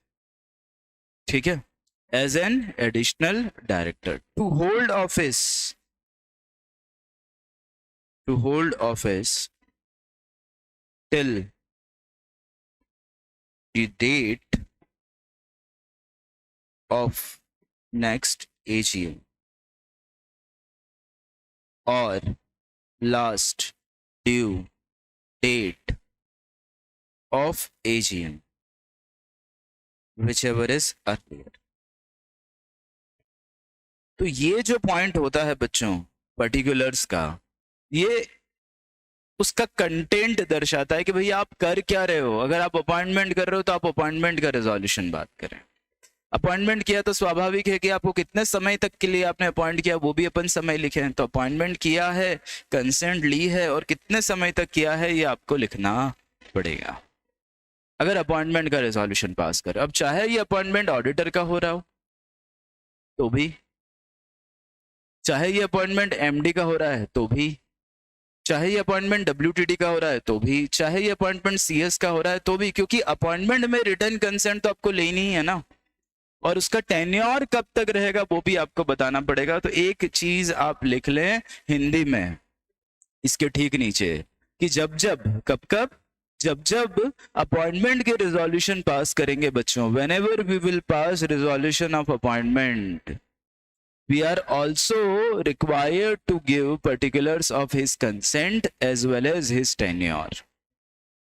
ठीक है, as an additional director to hold office till the date of next AGM or last due date of AGM, whichever is earlier. तो ये जो point होता है बच्चों particulars का, ये उसका कंटेंट दर्शाता है कि भैया आप कर क्या रहे हो। अगर आप अपॉइंटमेंट कर रहे हो तो आप अपॉइंटमेंट का रेजोल्यूशन बात करें। अपॉइंटमेंट किया तो स्वाभाविक है कि आपको कितने समय तक के लिए आपने अपॉइंट किया वो भी अपन समय लिखे हैं। तो अपॉइंटमेंट किया है, कंसेंट ली है और कितने समय तक किया है ये आपको लिखना पड़ेगा अगर अपॉइंटमेंट का रेजोल्यूशन पास कर। अब चाहे ये अपॉइंटमेंट ऑडिटर का हो रहा हो तो भी, चाहे ये अपॉइंटमेंट एमडी का हो रहा है तो भी, चाहे ये अपॉइंटमेंट डब्ल्यूटीटी का हो रहा है तो भी, चाहे ये अपॉइंटमेंट सीएस का हो रहा है तो भी, क्योंकि अपॉइंटमेंट में रिटर्न कंसेंट तो आपको लेनी ही है ना, और उसका टेन्योर कब तक रहेगा वो भी आपको बताना पड़ेगा। तो एक चीज आप लिख लें हिंदी में इसके ठीक नीचे कि जब जब कब कब जब जब अपॉइंटमेंट के रिजोल्यूशन पास करेंगे बच्चों, whenever we will pass resolution of appointment, we are also required to give particulars of his consent as well as his tenure,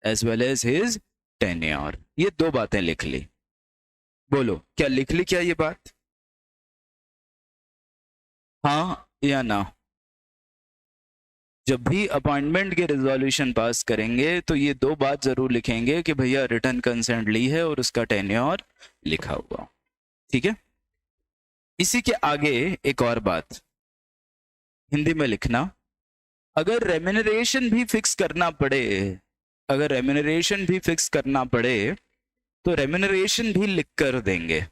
as well as his tenure। ये दो बातें लिख ली। बोलो क्या लिख ली क्या ये बात, हाँ या ना। जब भी अपॉइंटमेंट के रिजोल्यूशन पास करेंगे तो ये दो बात जरूर लिखेंगे कि भैया रिटर्न कंसेंट ली है और उसका टेन्योर लिखा हुआ। ठीक है, इसी के आगे एक और बात हिंदी में लिखना, अगर रेम्यूनरेशन भी फिक्स करना पड़े, अगर रेम्यूनरेशन भी फिक्स करना पड़े तो रेम्यूनरेशन भी लिख कर देंगे।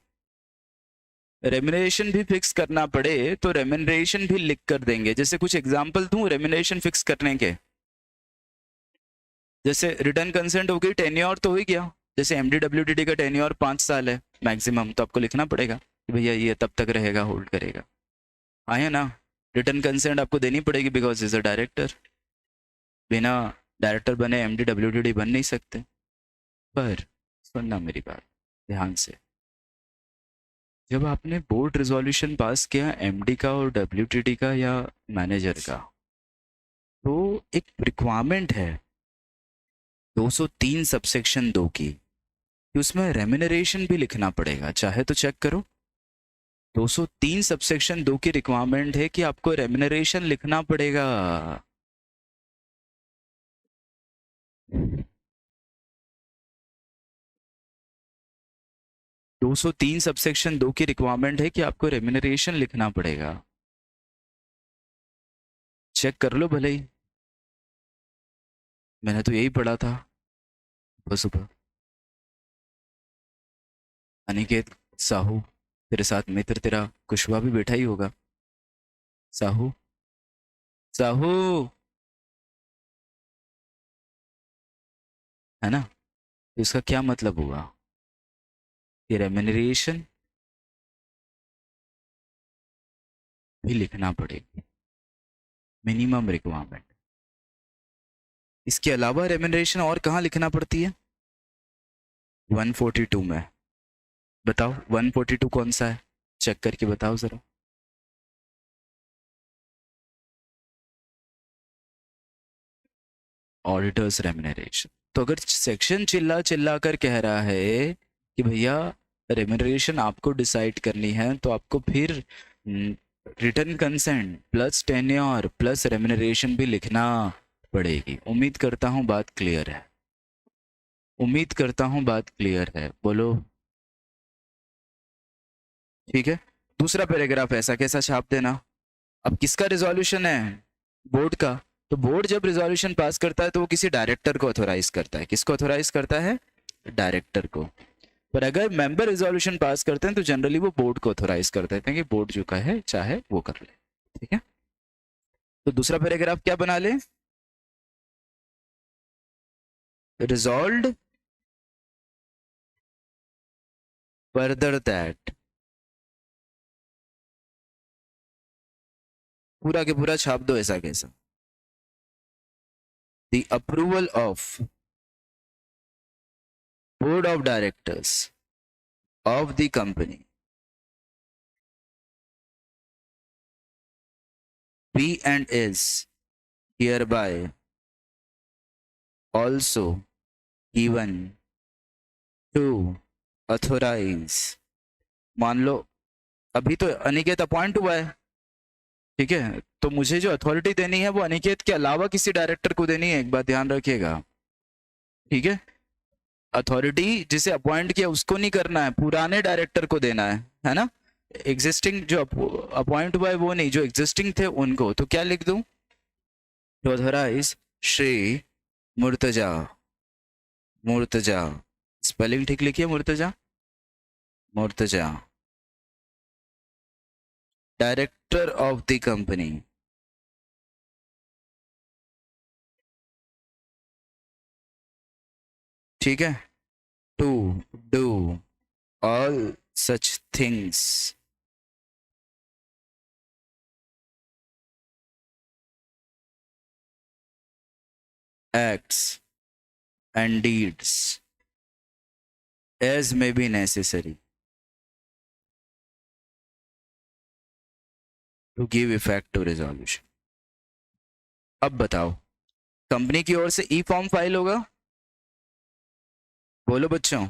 रेम्यूनरेशन भी फिक्स करना पड़े तो रेम्यूनरेशन भी लिख कर देंगे। जैसे कुछ एग्जांपल दूं रेम्यूनरेशन फिक्स करने के, जैसे रिटर्न कंसेंट हो गई, टेन्योर तो हो ही गया। जैसे एमडीडब्ल्यूटीडी का टेन्योर 5 साल है मैक्सिमम, तो आपको लिखना पड़ेगा कि भैया ये तब तक रहेगा, होल्ड करेगा। आया ना, रिटर्न कंसेंट आपको देनी पड़ेगी बिकॉज इज अ डायरेक्टर, बिना डायरेक्टर बने एमडीडब्ल्यूटीडी बन नहीं सकते। पर सुनना मेरी बात ध्यान से, जब आपने बोर्ड रिजोल्यूशन पास किया एमडी का और डब्ल्यूटीडी का या मैनेजर का, तो एक रिक्वायरमेंट है 203 सबसेक्शन 2 की कि उसमें रेम्यूनरेशन भी लिखना पड़ेगा। चाहे तो चेक करो, 203 सबसेक्शन 2 की रिक्वायरमेंट है कि आपको रेम्यूनरेशन लिखना पड़ेगा। 203 सबसेक्शन 2 की रिक्वायरमेंट है कि आपको रेम्यूनरेशन लिखना पड़ेगा। चेक कर लो भले ही, मैंने तो यही पढ़ा था सुबह। अनिकेत साहू तेरे साथ मित्र तेरा कुशवा भी बैठा ही होगा। साहू साहू है ना, तो इसका क्या मतलब हुआ कि रेम्यूनरेशन भी लिखना पड़ेगा, मिनिमम रिक्वायरमेंट। इसके अलावा रेम्यूनरेशन और कहाँ लिखना पड़ती है? 142 में। बताओ 142 कौन सा है, चेक करके बताओ जरा। Auditors remuneration. तो अगर सेक्शन चिल्ला चिल्ला कर कह रहा है कि भैया रेम्यूनरेशन आपको डिसाइड करनी है, तो आपको फिर return consent plus tenure plus remuneration भी लिखना पड़ेगी। उम्मीद करता हूँ बात क्लियर है, उम्मीद करता हूँ बात क्लियर है। बोलो ठीक है। दूसरा पैराग्राफ ऐसा कैसा छाप देना। अब किसका रिजोल्यूशन है? बोर्ड का। तो बोर्ड जब रिजोल्यूशन पास करता है तो वो किसी डायरेक्टर को ऑथोराइज करता है। किसको ऑथोराइज करता है? डायरेक्टर को। पर अगर मेंबर रिजोल्यूशन पास करते हैं तो जनरली वो बोर्ड को ऑथोराइज कर देते हैं कि बोर्ड जो का है चाहे वो कर ले। ठीक है, तो दूसरा पैराग्राफ क्या बना ले? रिजॉल्व्ड फर्दर दैट, पूरा के पूरा छाप दो ऐसा कैसा। The approval of board of directors of the company be and is hereby also given to authorize, मान लो अभी तो अनिकेत अपॉइंट हुआ है, ठीक है, तो मुझे जो अथॉरिटी देनी है वो अनिकेत के अलावा किसी डायरेक्टर को देनी है, एक बात ध्यान रखिएगा, ठीक है। अथॉरिटी जिसे अपॉइंट किया उसको नहीं करना है, पुराने डायरेक्टर को देना है ना। एग्जिस्टिंग जो अपॉइंट हुआ है वो नहीं, जो एग्जिस्टिंग थे उनको। तो क्या लिख दूं, to authorise Shri Murtaza, Murtaza spelling ठीक लिखिए, Murtaza, Murtaza director of the company, ठीक है, to do all such things acts and deeds as may be necessary to give effect to resolution। अब बताओ, कंपनी की ओर से ई फॉर्म फाइल होगा, बोलो बच्चों,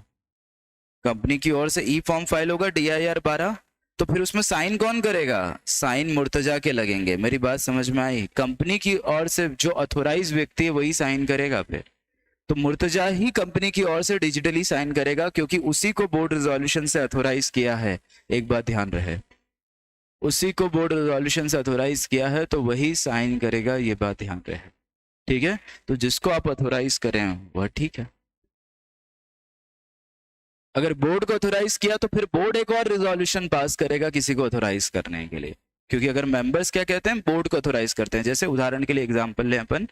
कंपनी की ओर से ई फॉर्म फाइल होगा DIR 12, तो फिर उसमें साइन कौन करेगा, साइन मुर्तजा के लगेंगे। मेरी बात समझ में आई, कंपनी की ओर से जो अथोराइज व्यक्ति है वही साइन करेगा, फिर तो मुर्तजा ही कंपनी की ओर से डिजिटली साइन करेगा, क्योंकि उसी को बोर्ड रिजोल्यूशन से अथोराइज किया है, एक बात ध्यान रहे, उसी को बोर्ड रिजोल्यूशन से अथोराइज किया है तो वही साइन करेगा, ये बात ध्यान रहे, ठीक है। तो जिसको आप अथोराइज करें वह ठीक है। अगर बोर्ड को अथोराइज किया तो फिर बोर्ड एक और रिजोल्यूशन पास करेगा किसी को अथोराइज करने के लिए, क्योंकि अगर मेंबर्स क्या कहते हैं, बोर्ड को अथोराइज करते हैं। जैसे उदाहरण के लिए एग्जांपल लें अपन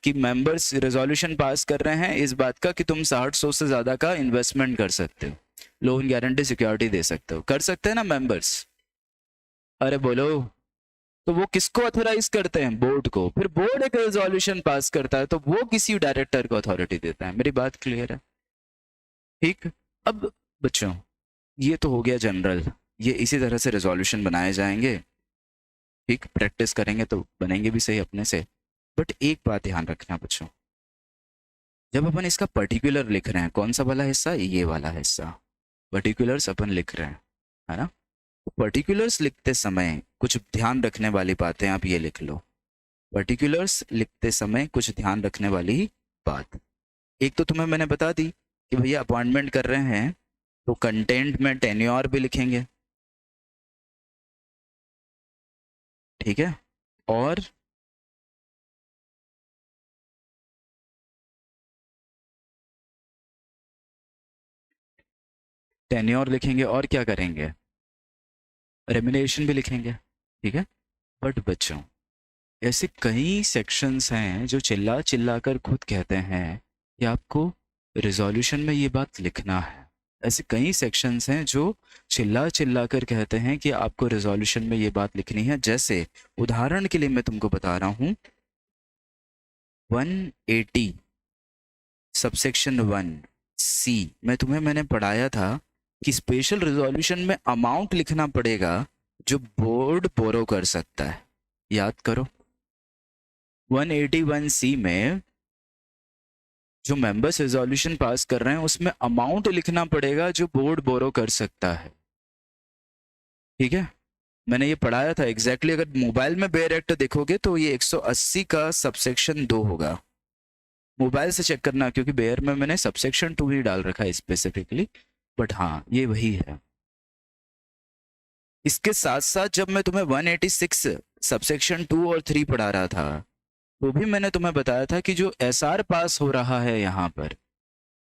कि मेंबर्स रेजोल्यूशन पास कर रहे हैं इस बात का कि तुम 60-100 से ज्यादा का इन्वेस्टमेंट कर सकते हो, लोन गारंटी सिक्योरिटी दे सकते हो, कर सकते हैं ना मेंबर्स, अरे बोलो। तो वो किसको अथोराइज करते हैं, बोर्ड को, फिर बोर्ड एक रेजोल्यूशन पास करता है तो वो किसी डायरेक्टर को अथॉरिटी देता है। मेरी बात क्लियर है, ठीक। अब बच्चों ये तो हो गया जनरल, ये इसी तरह से रेजोल्यूशन बनाए जाएंगे, ठीक, प्रैक्टिस करेंगे तो बनेंगे भी सही अपने से। बट एक बात ध्यान रखना बच्चों, जब अपन इसका पर्टिकुलर लिख रहे हैं, कौन सा वाला हिस्सा, ये वाला हिस्सा, पर्टिकुलर्स अपन लिख रहे हैं, है ना। पर्टिकुलर्स लिखते समय कुछ ध्यान रखने वाली बातें आप ये लिख लो, पर्टिकुलर्स लिखते समय कुछ ध्यान रखने वाली बात, एक तो तुम्हें मैंने बता दी कि भैया अपॉइंटमेंट कर रहे हैं तो कंटेंट में टेन्योर भी लिखेंगे, ठीक है, और टेन्योर लिखेंगे और क्या करेंगे, रेम्यूनरेशन भी लिखेंगे, ठीक है। बट बच्चों ऐसे कई सेक्शंस हैं जो चिल्ला चिल्ला कर खुद कहते हैं कि आपको रिजोल्यूशन में ये बात लिखना है, ऐसे कई सेक्शंस हैं जो चिल्ला चिल्ला कर कहते हैं कि आपको रिजोल्यूशन में ये बात लिखनी है। जैसे उदाहरण के लिए मैं तुमको बता रहा हूं, 180 सबसेक्शन 1C में तुम्हें मैंने पढ़ाया था कि स्पेशल रिजोल्यूशन में अमाउंट लिखना पड़ेगा जो बोर्ड बोरो कर सकता है, याद करो। 181C में जो मेंबर्स रिजोल्यूशन पास कर रहे हैं उसमें अमाउंट लिखना पड़ेगा जो बोर्ड बोरो कर सकता है, ठीक है। मैंने ये पढ़ाया था एग्जैक्टली, अगर मोबाइल में बेयर एक्ट देखोगे तो ये 180 का सबसेक्शन 2 होगा, मोबाइल से चेक करना, क्योंकि बेयर में मैंने सबसेक्शन 2 ही डाल रखा है स्पेसिफिकली, बट हाँ ये वही है। इसके साथ साथ जब मैं तुम्हें 186 सबसेक्शन 2 और 3 पढ़ा रहा था तो भी मैंने तुम्हें बताया था कि जो SR पास हो रहा है यहाँ पर,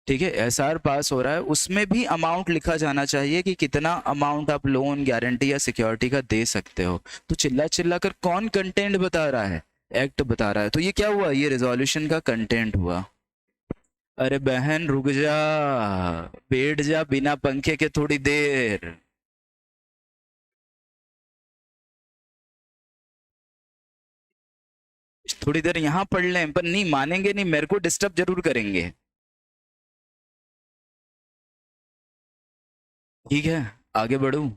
ठीक है, SR पास हो रहा है, उसमें भी अमाउंट लिखा जाना चाहिए कि कितना अमाउंट आप लोन गारंटी या सिक्योरिटी का दे सकते हो। तो चिल्ला चिल्ला कर कौन कंटेंट बता रहा है, एक्ट बता रहा है, तो ये क्या हुआ, ये रेजोल्यूशन का कंटेंट हुआ। अरे बहन रुक जा, बैठ जा बिना पंखे के थोड़ी देर, थोड़ी देर यहाँ पढ़ लें, पर नहीं मानेंगे, नहीं, मेरे को डिस्टर्ब जरूर करेंगे। ठीक है, आगे बढ़ूं?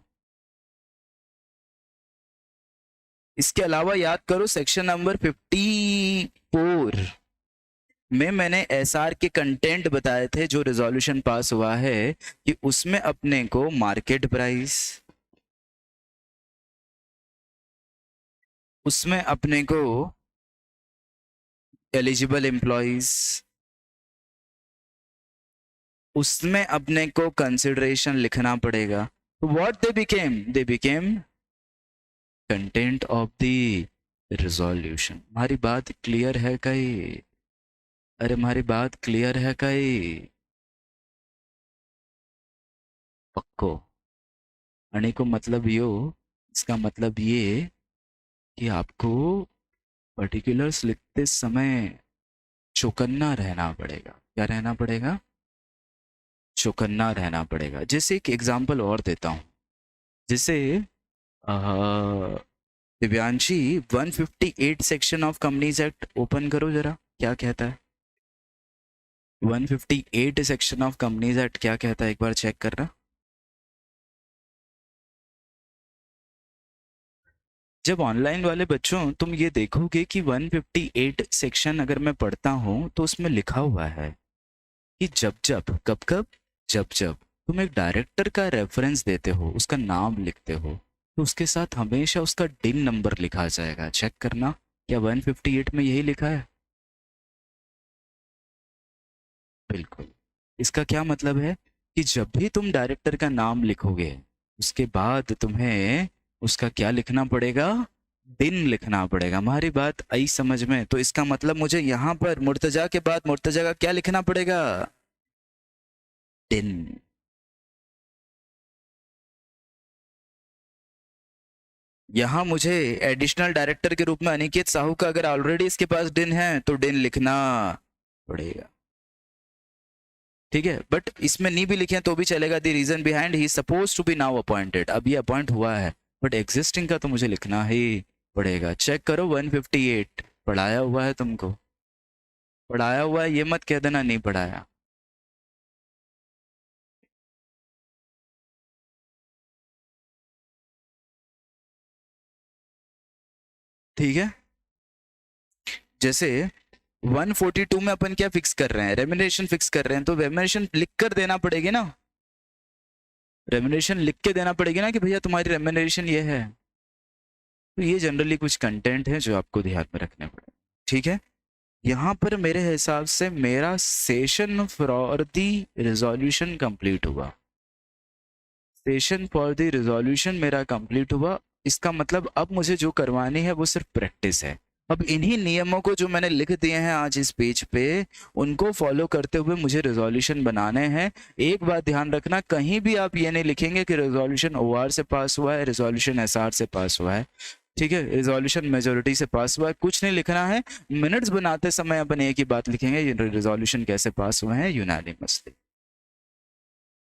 इसके अलावा याद करो सेक्शन नंबर 54 में मैंने एसआर के कंटेंट बताए थे, जो रेजोल्यूशन पास हुआ है कि उसमें अपने को मार्केट प्राइस, उसमें अपने को एलिजिबल एम्प्लॉइज, उसमें अपने को कंसिडरेशन लिखना पड़ेगा। तो what they became content of the resolution. हमारी बात क्लियर है कई? अरे हमारी बात क्लियर है कई? पक्को? अने को मतलब यो, इसका मतलब ये कि आपको पर्टिकुलर्स लिखते समय चौकन्ना रहना पड़ेगा। क्या रहना पड़ेगा? चौकन्ना रहना पड़ेगा। जैसे एक एग्जांपल और देता हूँ, जैसे Divyanshi 158 section of companies act open करो जरा, क्या कहता है? 158 सेक्शन ऑफ कंपनीज एक्ट क्या कहता है, एक बार चेक करना। जब ऑनलाइन वाले बच्चों तुम ये देखोगे कि 158 सेक्शन अगर मैं पढ़ता हूं तो उसमें लिखा हुआ है कि जब जब कब कब जब जब तुम एक डायरेक्टर का रेफरेंस देते हो, उसका नाम लिखते हो, तो उसके साथ हमेशा उसका डिन नंबर लिखा जाएगा। चेक करना, क्या 158 में यही लिखा है? बिल्कुल। इसका क्या मतलब है कि जब भी तुम डायरेक्टर का नाम लिखोगे, उसके बाद तुम्हें उसका क्या लिखना पड़ेगा? दिन लिखना पड़ेगा। हमारी बात आई समझ में? तो इसका मतलब मुझे यहाँ पर मुर्तजा के बाद मुर्तजा का क्या लिखना पड़ेगा? दिन। यहाँ मुझे एडिशनल डायरेक्टर के रूप में अनिकेत साहू का अगर ऑलरेडी इसके पास दिन है तो दिन लिखना पड़ेगा। ठीक है, बट इसमें नहीं भी लिखे तो भी चलेगा। The reason behind he suppose to be now appointed, अब ये अपॉइंट हुआ है, बट एग्जिस्टिंग का तो मुझे लिखना ही पड़ेगा। चेक करो 158 पढ़ाया हुआ है तुमको? पढ़ाया हुआ है, ये मत कह देना नहीं पढ़ाया। ठीक है, जैसे 142 में अपन क्या फिक्स कर रहे हैं? रेम्यूनरेशन फिक्स कर रहे हैं, तो रेम्यूनरेशन लिख कर देना पड़ेगी ना। रेम्यूनरेशन लिख के देना पड़ेगी ना कि भैया तुम्हारी रेम्यूनरेशन ये है। तो ये जनरली कुछ कंटेंट है जो आपको ध्यान में रखने पड़े। ठीक है, यहाँ पर मेरे हिसाब से मेरा session for the resolution complete हुआ। सेशन फॉर द रिजोल्यूशन मेरा कंप्लीट हुआ। इसका मतलब अब मुझे जो करवानी है वो सिर्फ प्रैक्टिस है। अब इन्हीं नियमों को जो मैंने लिख दिए हैं आज इस पेज पे, उनको फॉलो करते हुए मुझे रेजोल्यूशन बनाने हैं। एक बात ध्यान रखना, कहीं भी आप ये नहीं लिखेंगे कि रेजोल्यूशन ओआर से पास हुआ है, रेजोल्यूशन एसआर से पास हुआ है। ठीक है, रेजोल्यूशन मेजोरिटी से पास हुआ है, कुछ नहीं लिखना है। मिनट्स बनाते समय अपन एक ही बात लिखेंगे, रेजोल्यूशन कैसे पास हुए हैं, यूनानिमसली।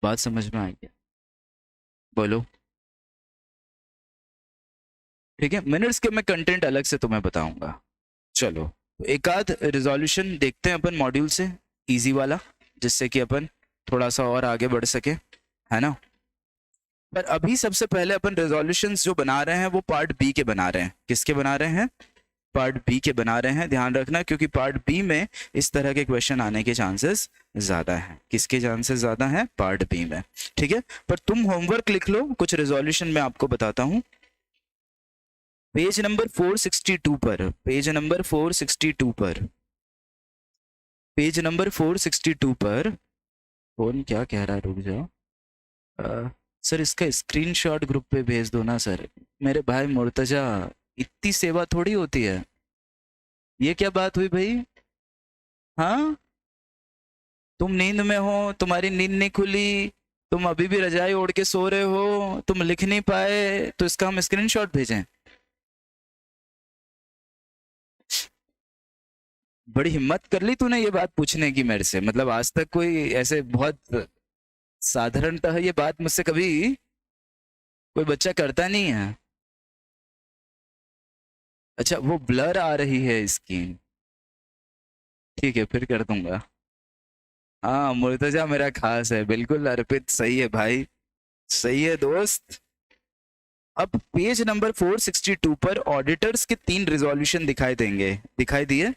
बात समझ में आई क्या? बोलो। ठीक है, मिनट्स के मैं कंटेंट अलग से तुम्हें बताऊंगा। चलो, तो एक आध रिजोल्यूशन देखते हैं अपन मॉड्यूल से, इजी वाला, जिससे कि अपन थोड़ा सा और आगे बढ़ सके, है ना। पर अभी सबसे पहले अपन रेजोल्यूशंस जो बना रहे हैं वो पार्ट बी के बना रहे हैं। किसके बना रहे हैं? पार्ट बी के बना रहे हैं। ध्यान रखना, क्योंकि पार्ट बी में इस तरह के क्वेश्चन आने के चांसेस ज्यादा हैं। किसके चांसेस ज्यादा हैं? पार्ट बी में। ठीक है, पर तुम होमवर्क लिख लो, कुछ रेजोल्यूशन मैं आपको बताता हूँ। पेज नंबर 462 पर, पेज नंबर 462 पर, पेज नंबर 462 पर, फोन क्या कह रहा है, रुक जाओ। सर इसका स्क्रीनशॉट ग्रुप पे भेज दो ना सर। मेरे भाई मुर्तजा, इतनी सेवा थोड़ी होती है। ये क्या बात हुई भाई? हाँ, तुम नींद में हो, तुम्हारी नींद नहीं खुली, तुम अभी भी रजाई ओढ़ के सो रहे हो, तुम लिख नहीं पाए, तो इसका हम स्क्रीनशॉट भेजें? बड़ी हिम्मत कर ली तूने ये बात पूछने की मेरे से। मतलब आज तक कोई ऐसे बहुत साधारणतः ये बात मुझसे कभी कोई बच्चा करता नहीं है। अच्छा, वो ब्लर आ रही है इसकी। ठीक है, फिर कर दूंगा। हाँ, मुर्तजा मेरा खास है, बिल्कुल अर्पित, सही है भाई। सही है दोस्त। अब पेज नंबर 462 पर ऑडिटर्स के 3 रिजोल्यूशन दिखाई देंगे, दिखाई दिए?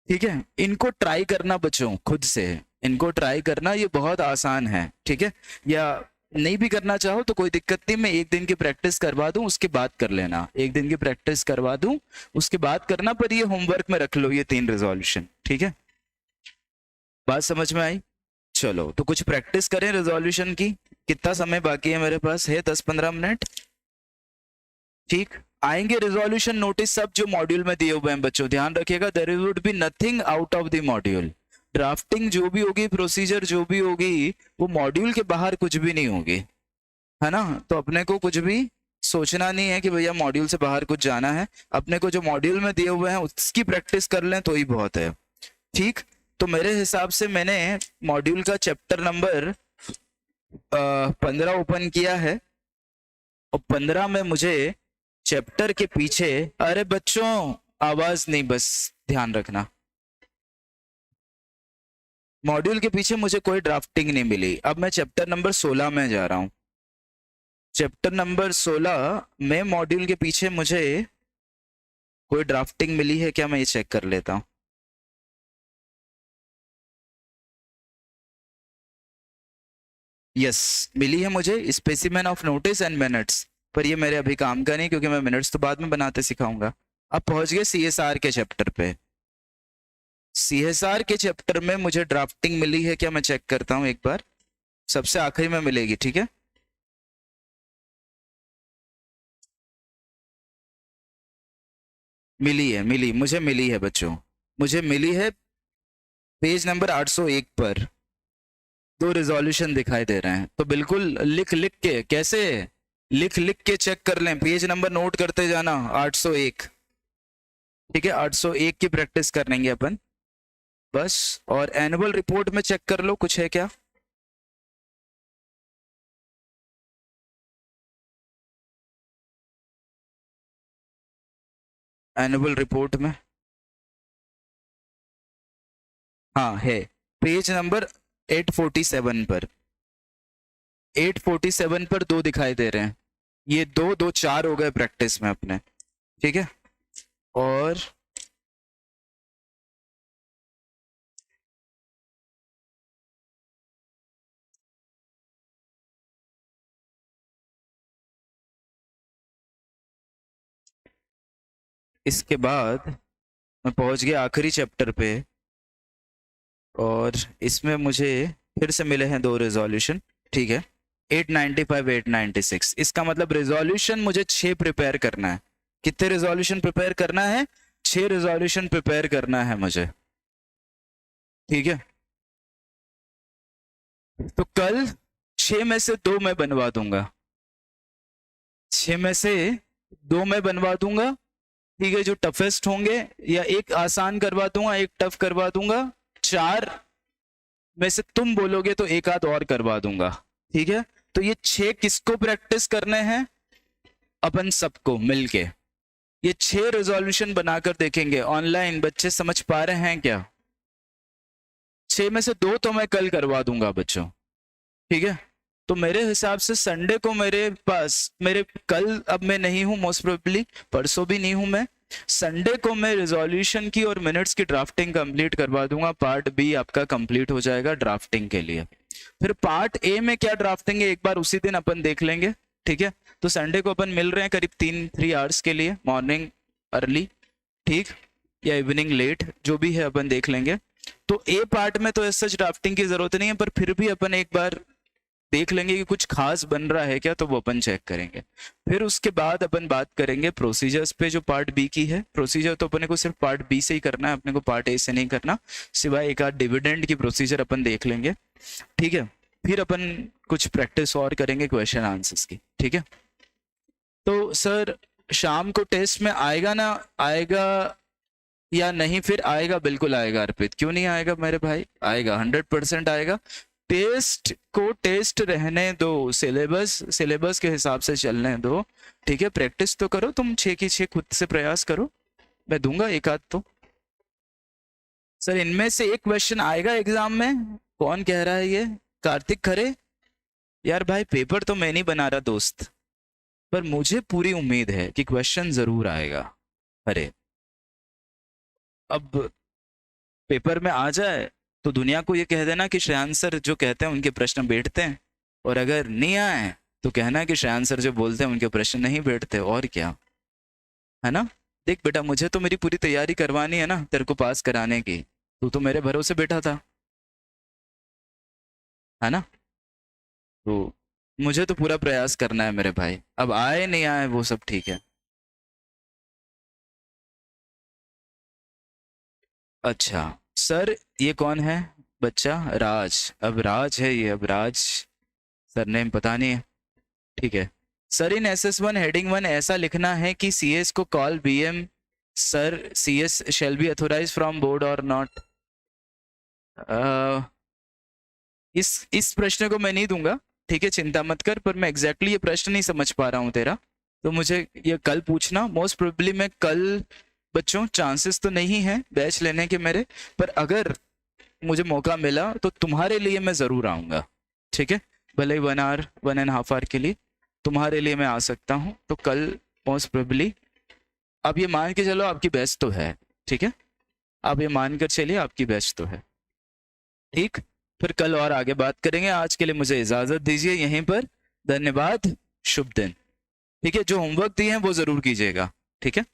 ठीक है, इनको ट्राई करना बच्चों खुद से, इनको ट्राई करना, ये बहुत आसान है। ठीक है, या नहीं भी करना चाहो तो कोई दिक्कत नहीं, मैं एक दिन की प्रैक्टिस करवा दूं उसके बाद कर लेना, एक दिन की प्रैक्टिस करवा दूं उसके बाद करना, पर ये होमवर्क में रख लो ये 3 रिजोल्यूशन। ठीक है, बात समझ में आई? चलो तो कुछ प्रैक्टिस करें रिजोल्यूशन की। कितना समय बाकी है मेरे पास? है 10-15 मिनट। ठीक, आएंगे रिजोल्यूशन नोटिस सब जो मॉड्यूल में दिए हुए हैं बच्चों, ध्यान रखिएगा, there would be nothing out of the module. Drafting जो भी होगी, प्रोसीजर जो भी होगी, वो मॉड्यूल के बाहर कुछ भी नहीं होगी, है ना? तो अपने को कुछ भी सोचना नहीं है कि भैया मॉड्यूल से बाहर कुछ जाना है, अपने को जो मॉड्यूल में दिए हुए हैं उसकी प्रैक्टिस कर लें तो ही बहुत है। ठीक, तो मेरे हिसाब से मैंने मॉड्यूल का चैप्टर नंबर 15 ओपन किया है, और 15 में मुझे चैप्टर के पीछे, अरे बच्चों आवाज नहीं, बस ध्यान रखना, मॉड्यूल के पीछे मुझे कोई ड्राफ्टिंग नहीं मिली। अब मैं चैप्टर नंबर 16 में जा रहा हूं। चैप्टर नंबर 16 में मॉड्यूल के पीछे मुझे कोई ड्राफ्टिंग मिली है क्या, मैं ये चेक कर लेता हूं। यस, मिली है मुझे, specimen of notice and minutes, पर ये मेरे अभी काम का नहीं क्योंकि मैं मिनट्स तो बाद में बनाते सिखाऊंगा। अब पहुंच गए सीएसआर के चैप्टर पे। सीएसआर के चैप्टर में मुझे ड्राफ्टिंग मिली है क्या, मैं चेक करता हूं एक बार, सबसे आखिरी में मिलेगी। ठीक है, मिली है, मुझे मिली है बच्चों, मुझे मिली है पेज नंबर 801 पर 2 रिजोल्यूशन दिखाई दे रहे हैं। तो बिल्कुल लिख लिख के, कैसे लिख लिख के चेक कर लें, पेज नंबर नोट करते जाना 801। ठीक है, 801 की प्रैक्टिस कर लेंगे अपन बस। और एनुअल रिपोर्ट में चेक कर लो कुछ है क्या। एनुअल रिपोर्ट में हाँ है, पेज नंबर 847 पर, 847 पर 2 दिखाई दे रहे हैं, ये 2 2 4 हो गए प्रैक्टिस में अपने। ठीक है, और इसके बाद मैं पहुंच गया आखिरी चैप्टर पे, और इसमें मुझे फिर से मिले हैं 2 रेजोल्यूशन। ठीक है, 895 896, इसका मतलब रेजोल्यूशन मुझे 6 प्रिपेयर करना है। कितने रेजोल्यूशन प्रिपेयर करना है? 6 रेजोल्यूशन प्रिपेयर करना है मुझे। ठीक है, तो कल 6 में से 2 मैं बनवा दूंगा, 6 में से 2 मैं बनवा दूंगा। ठीक है, जो टफेस्ट होंगे, या एक आसान करवा दूंगा एक टफ करवा दूंगा, 4 में से तुम बोलोगे तो एक आध और करवा दूंगा। ठीक है, तो ये 6 किसको प्रैक्टिस करने हैं? अपन सबको मिलके ये 6 रेजोल्यूशन बनाकर देखेंगे। ऑनलाइन बच्चे समझ पा रहे हैं क्या? 6 में से 2 तो मैं कल करवा दूंगा बच्चों। ठीक है, तो मेरे हिसाब से संडे को मेरे पास, मेरे कल अब मैं नहीं हूं, मोस्ट प्रोबेबली परसों भी नहीं हूं मैं, संडे को मैं रिजोल्यूशन की और मिनट्स की ड्राफ्टिंग कंप्लीट करवा दूंगा। पार्ट बी आपका कंप्लीट हो जाएगा ड्राफ्टिंग के लिए। फिर पार्ट ए में क्या ड्राफ्टिंग है एक बार उसी दिन अपन देख लेंगे। ठीक है, तो संडे को अपन मिल रहे हैं करीब 3 आवर्स के लिए, मॉर्निंग अर्ली, ठीक, या इवनिंग लेट, जो भी है अपन देख लेंगे। तो ए पार्ट में तो सच ड्राफ्टिंग की जरूरत नहीं है, पर फिर भी अपन एक बार देख लेंगे कि कुछ खास बन रहा है क्या, तो वो अपन चेक करेंगे। फिर उसके बाद अपन बात करेंगे प्रोसीजर्स पे, जो पार्ट बी की है। प्रोसीजर तो अपने को सिर्फ पार्ट बी से ही करना है, अपने को पार्ट ए से नहीं करना, सिवाय एक आध डिविडेंड की प्रोसीजर अपन देख लेंगे। ठीक है, फिर अपन कुछ प्रैक्टिस और करेंगे क्वेश्चन आंसर्स की। ठीक है, तो सर शाम को टेस्ट में आएगा ना, आएगा या नहीं? फिर आएगा, बिल्कुल आएगा अर्पित, क्यों नहीं आएगा मेरे भाई, आएगा, 100% आएगा। टेस्ट को टेस्ट रहने दो, सिलेबस के हिसाब से चलने दो। ठीक है, प्रैक्टिस तो करो तुम, 6 की 6 खुद से प्रयास करो, मैं दूंगा एक आध तो। सर इनमें से एक क्वेश्चन आएगा एग्जाम में, कौन कह रहा है ये? कार्तिक खरे, यार भाई पेपर तो मैं नहीं बना रहा दोस्त, पर मुझे पूरी उम्मीद है कि क्वेश्चन जरूर आएगा। अरे अब पेपर में आ जाए तो दुनिया को ये कह देना कि श्रेयांश सर जो कहते हैं उनके प्रश्न बैठते हैं, और अगर नहीं आए तो कहना कि श्रेयांश सर जो बोलते हैं उनके प्रश्न नहीं बैठते, और क्या, है ना। देख बेटा, मुझे तो मेरी पूरी तैयारी करवानी है ना तेरे को पास कराने की, तू तो मेरे भरोसे बैठा था, है ना। तो मुझे तो पूरा प्रयास करना है मेरे भाई, अब आए नहीं आए वो सब ठीक है। अच्छा सर, ये कौन है बच्चा? राज। अब राज है ये, अब राज सरनेम पता नहीं है। ठीक है सर, इन SS1 हेडिंग 1 ऐसा लिखना है कि CS को call BM sir, CS shall be authorise from board और नॉट। इस प्रश्न को मैं नहीं दूंगा, ठीक है, चिंता मत कर, पर मैं एग्जैक्टली ये प्रश्न नहीं समझ पा रहा हूँ तेरा, तो मुझे ये कल पूछना। मोस्ट प्रोबेबली मैं कल, बच्चों चांसेस तो नहीं है बैच लेने के मेरे, पर अगर मुझे मौका मिला तो तुम्हारे लिए मैं ज़रूर आऊँगा, ठीक है, भले ही 1 आवर 1.5 आवर के लिए तुम्हारे लिए मैं आ सकता हूँ। तो कल मोस्ट प्रोबेबली, अब ये मान के चलो आपकी बैच तो है, ठीक है, आप ये मान कर चलिए आपकी बैच तो है, ठीक। फिर कल और आगे बात करेंगे, आज के लिए मुझे इजाज़त दीजिए यहीं पर। धन्यवाद, शुभ दिन। ठीक है, जो होमवर्क दिए हैं वो ज़रूर कीजिएगा, ठीक है।